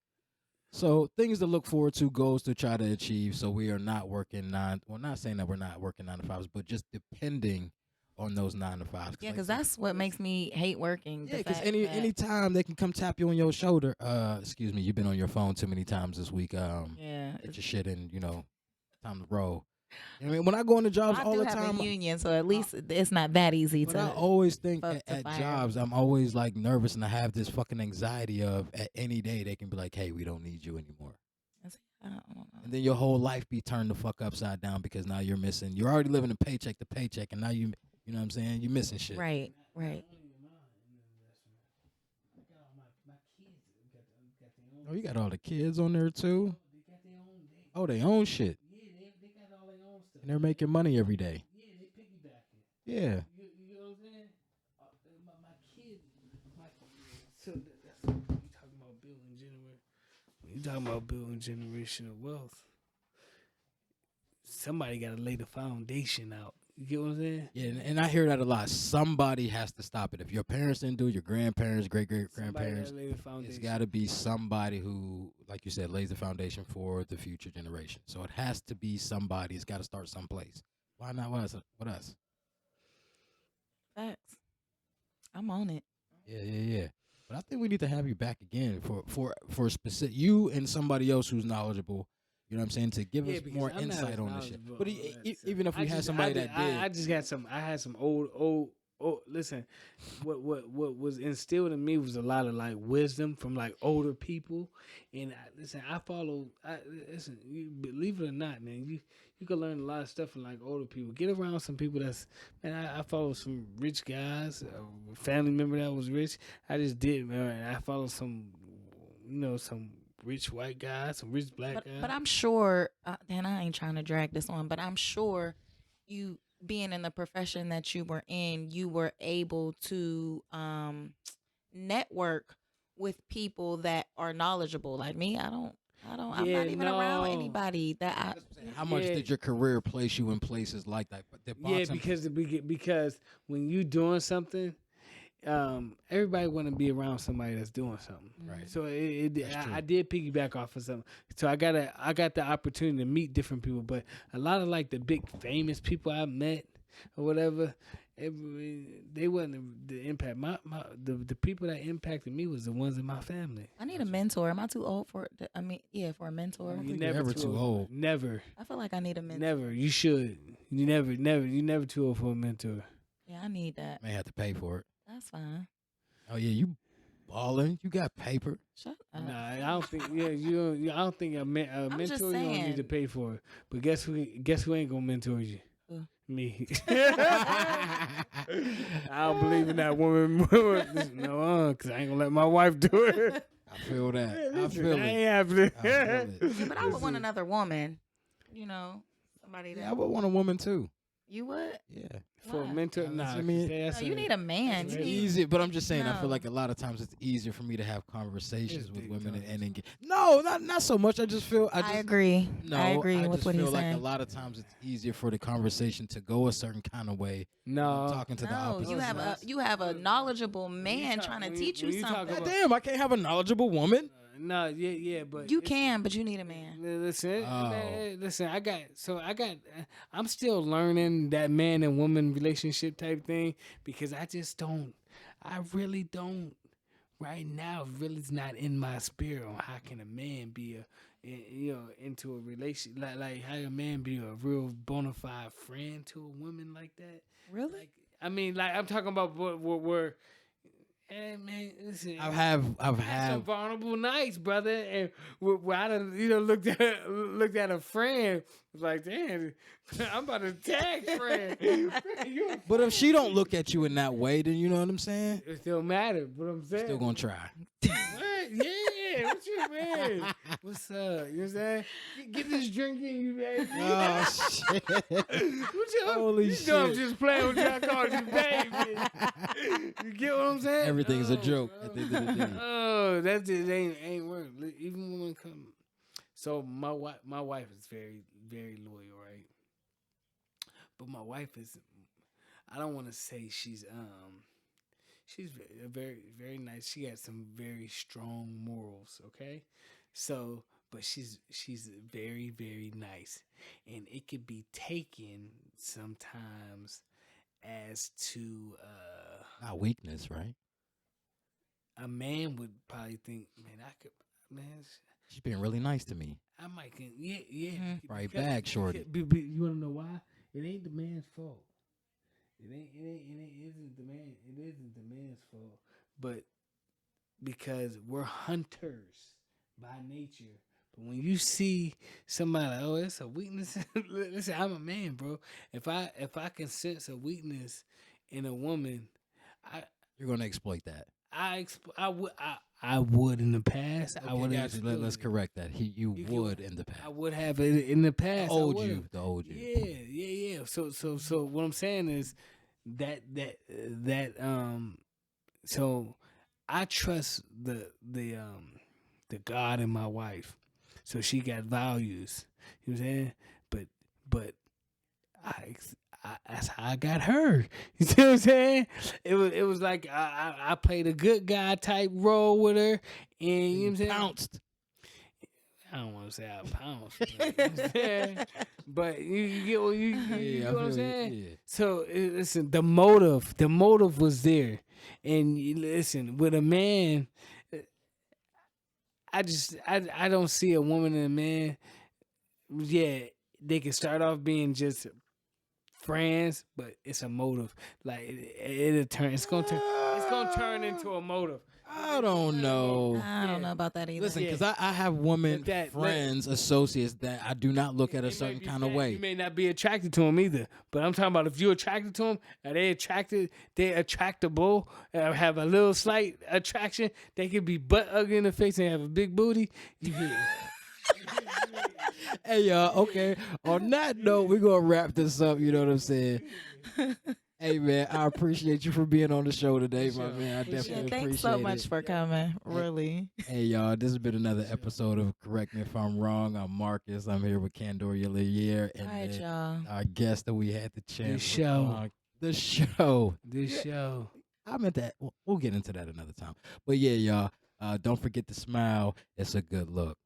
So things to look forward to, goals to try to achieve. So we are not working not saying that we're not working 9 to 5s, but just depending on those 9 to 5s. Yeah, because that's what makes me hate working. Yeah, The because fact any that, time they can come tap you on your shoulder. Excuse me, you've been on your phone too many times this week. yeah, Get your shit in. Time to roll. You know what I mean, when I go into jobs I all do the have time, a union, so at least it's not that easy but I to. always think fuck to at fire jobs, me. I'm always like nervous, and I have this fucking anxiety of at any day they can be like, "Hey, we don't need you anymore." I don't know. And then your whole life be turned the fuck upside down because now you're missing. You're already living a paycheck to paycheck, and now you know what I'm saying? You're missing shit. Right, right. Oh, you got all the kids on there too. Oh, they own shit, they got all their own stuff. and they're making money every day. Yeah, they piggybacking. Yeah. You know what I'm saying? My kid, so that's you talking about building when you talking about building generational wealth. Somebody got to lay the foundation out. You get what I'm saying? Yeah, and I hear that a lot. Somebody has to stop it. If your parents didn't do it, your grandparents, great Somebody grandparents, gotta lay the foundation. it's got to be somebody who, like you said, lays the foundation for the future generation. So it has to be somebody. It's got to start someplace. Why not us? With us? Facts. I'm on it. Yeah. But I think we need to have you back again for specific you and somebody else who's knowledgeable. You know what I'm saying, to give us because more I'm not insight as on this shit. knowledgeable But on that stuff. even if we had somebody that did, I just got some. I had some old. Listen, what was instilled in me was a lot of like wisdom from like older people, and I follow. Listen, you believe it or not, man, you can learn a lot of stuff from like older people. Get around some people that's man. I follow some rich guys, a family member that was rich. I just did, man. I follow some, some rich white guys, some rich black guys. But I'm sure, and I ain't trying to drag this on, but I'm sure you being in the profession that you were in, you were able to network with people that are knowledgeable. Like me, I'm not even around anybody that how much did your career place you in places like that? But because when you doing something, everybody want to be around somebody that's doing something. Right. So I did piggyback off of something. So I got the opportunity to meet different people, but a lot of like the big famous people I met or whatever, they wasn't the impact. The people that impacted me was the ones in my family. I need a mentor. Am I too old for? For a mentor. You're never too old. Never. I feel like I need a mentor. Never. You should. You never too old for a mentor. Yeah, I need that. May have to pay for it. That's fine. Oh yeah, you balling. You got paper. Shut up. Nah, I don't think. I don't think a mentor you don't need to pay for it. But guess who ain't gonna mentor you? Me. I don't believe in that woman. No, because I ain't gonna let my wife do it. I feel that. Listen, I feel I it. ain't happening. I feel it. Yeah, but I would want another woman. Somebody that Yeah, I would want a woman too. you would. Yeah. For a Why? mentor, I nah. mean, You need a man. It's You need, easy, but I'm just saying. I feel No. like a lot of times it's easier for me to have conversations It's with big women time. and engage. No, not so much. I just feel. I agree. No, I agree with just what feel he's like saying. a lot of times it's easier for the conversation to go a certain kind of way. No. Talking to the No, opposite. you have a knowledgeable man trying to teach you when you talk something. about- Damn, I can't have a knowledgeable woman. No, yeah, but You can, but you need a man. Listen, Oh. man, listen. I'm still learning that man and woman relationship type thing because I just don't. I really don't. Right now, really, it's not in my spirit on how can a man be into a relation like how a man be a real bona fide friend to a woman like that. Really? Like, I mean, like I'm talking about where. Hey man, listen. I've had had some vulnerable nights, brother, and where I done, looked at a friend, was like, damn, I'm about to tag friend. But if she don't look at you in that way, then you know what I'm saying. It still matter, but I'm saying Still gonna try. what? Yeah, what you mean? What's up? You know what I'm saying? Get this drink in you, baby. Oh shit! What you, Holy you know I'm shit. just playing with you. I called you baby. You get what I'm saying? Everything's a joke at the end of the day. Oh, that just ain't work. Even when it come. So my wife is very, very loyal, right? But my wife is, I don't want to say she's very very nice. She got some very strong morals. Okay, so but she's very very nice, and it could be taken sometimes as to Not weakness, right? a man would probably think, man, I could, man, She's being really nice to me. I might can, yeah, yeah. Mhm. Right back, shorty. You want to know why? It ain't the man's fault. It isn't the man. It isn't the man's fault, but because we're hunters by nature. But when you see somebody like, oh, it's a weakness. Listen, I'm a man, bro. If I can sense a weakness in a woman, I You're gonna exploit that. I would in the past. I Okay, would got you. Let's have. correct that. You You would in the I past. would have it in the past. I Old would've. you, the old you. Yeah. So what I'm saying is that. So I trust the God in my wife. So she got values. You know what I'm saying? But I, that's how I got her. You see what I'm saying? It was like I played a good guy type role with her, and you know what I'm saying? Pounced. I don't want to say I pounced, but, you know what I'm saying? But you get what you Yeah, get I what I'm feel you. saying? Yeah. So listen, the motive was there, and listen, with a man, uh, I don't see a woman and a man. Yeah, they can start off being just friends, but it's a motive. Like it'll turn. It's gonna turn into a motive. I don't know. I don't Yeah. know about that either. Listen, Yeah. because I have women, But that- friends, associates that I do not look at They a might certain be kind of fat. way. You may not be attracted to them either, but I'm talking about if you're attracted to them, are they attracted? They attractable, have a little slight attraction. They could be butt ugly in the face and have a big booty. You hear? Hey, y'all. Okay. On that note, we're gonna wrap this up. You know what I'm saying? Hey, man, I appreciate you for being on the show today, For my sure. man. I For Yeah, definitely sure. thanks appreciate so much it. for coming. Really. Hey, y'all, this has been another episode of Correct Me If I'm Wrong. I'm Marcus. I'm here with Candoria Lear All and right, y'all. our guest that we had the chance The show. The show. This show. I meant that. We'll get into that another time. But yeah, y'all, don't forget to smile. It's a good look.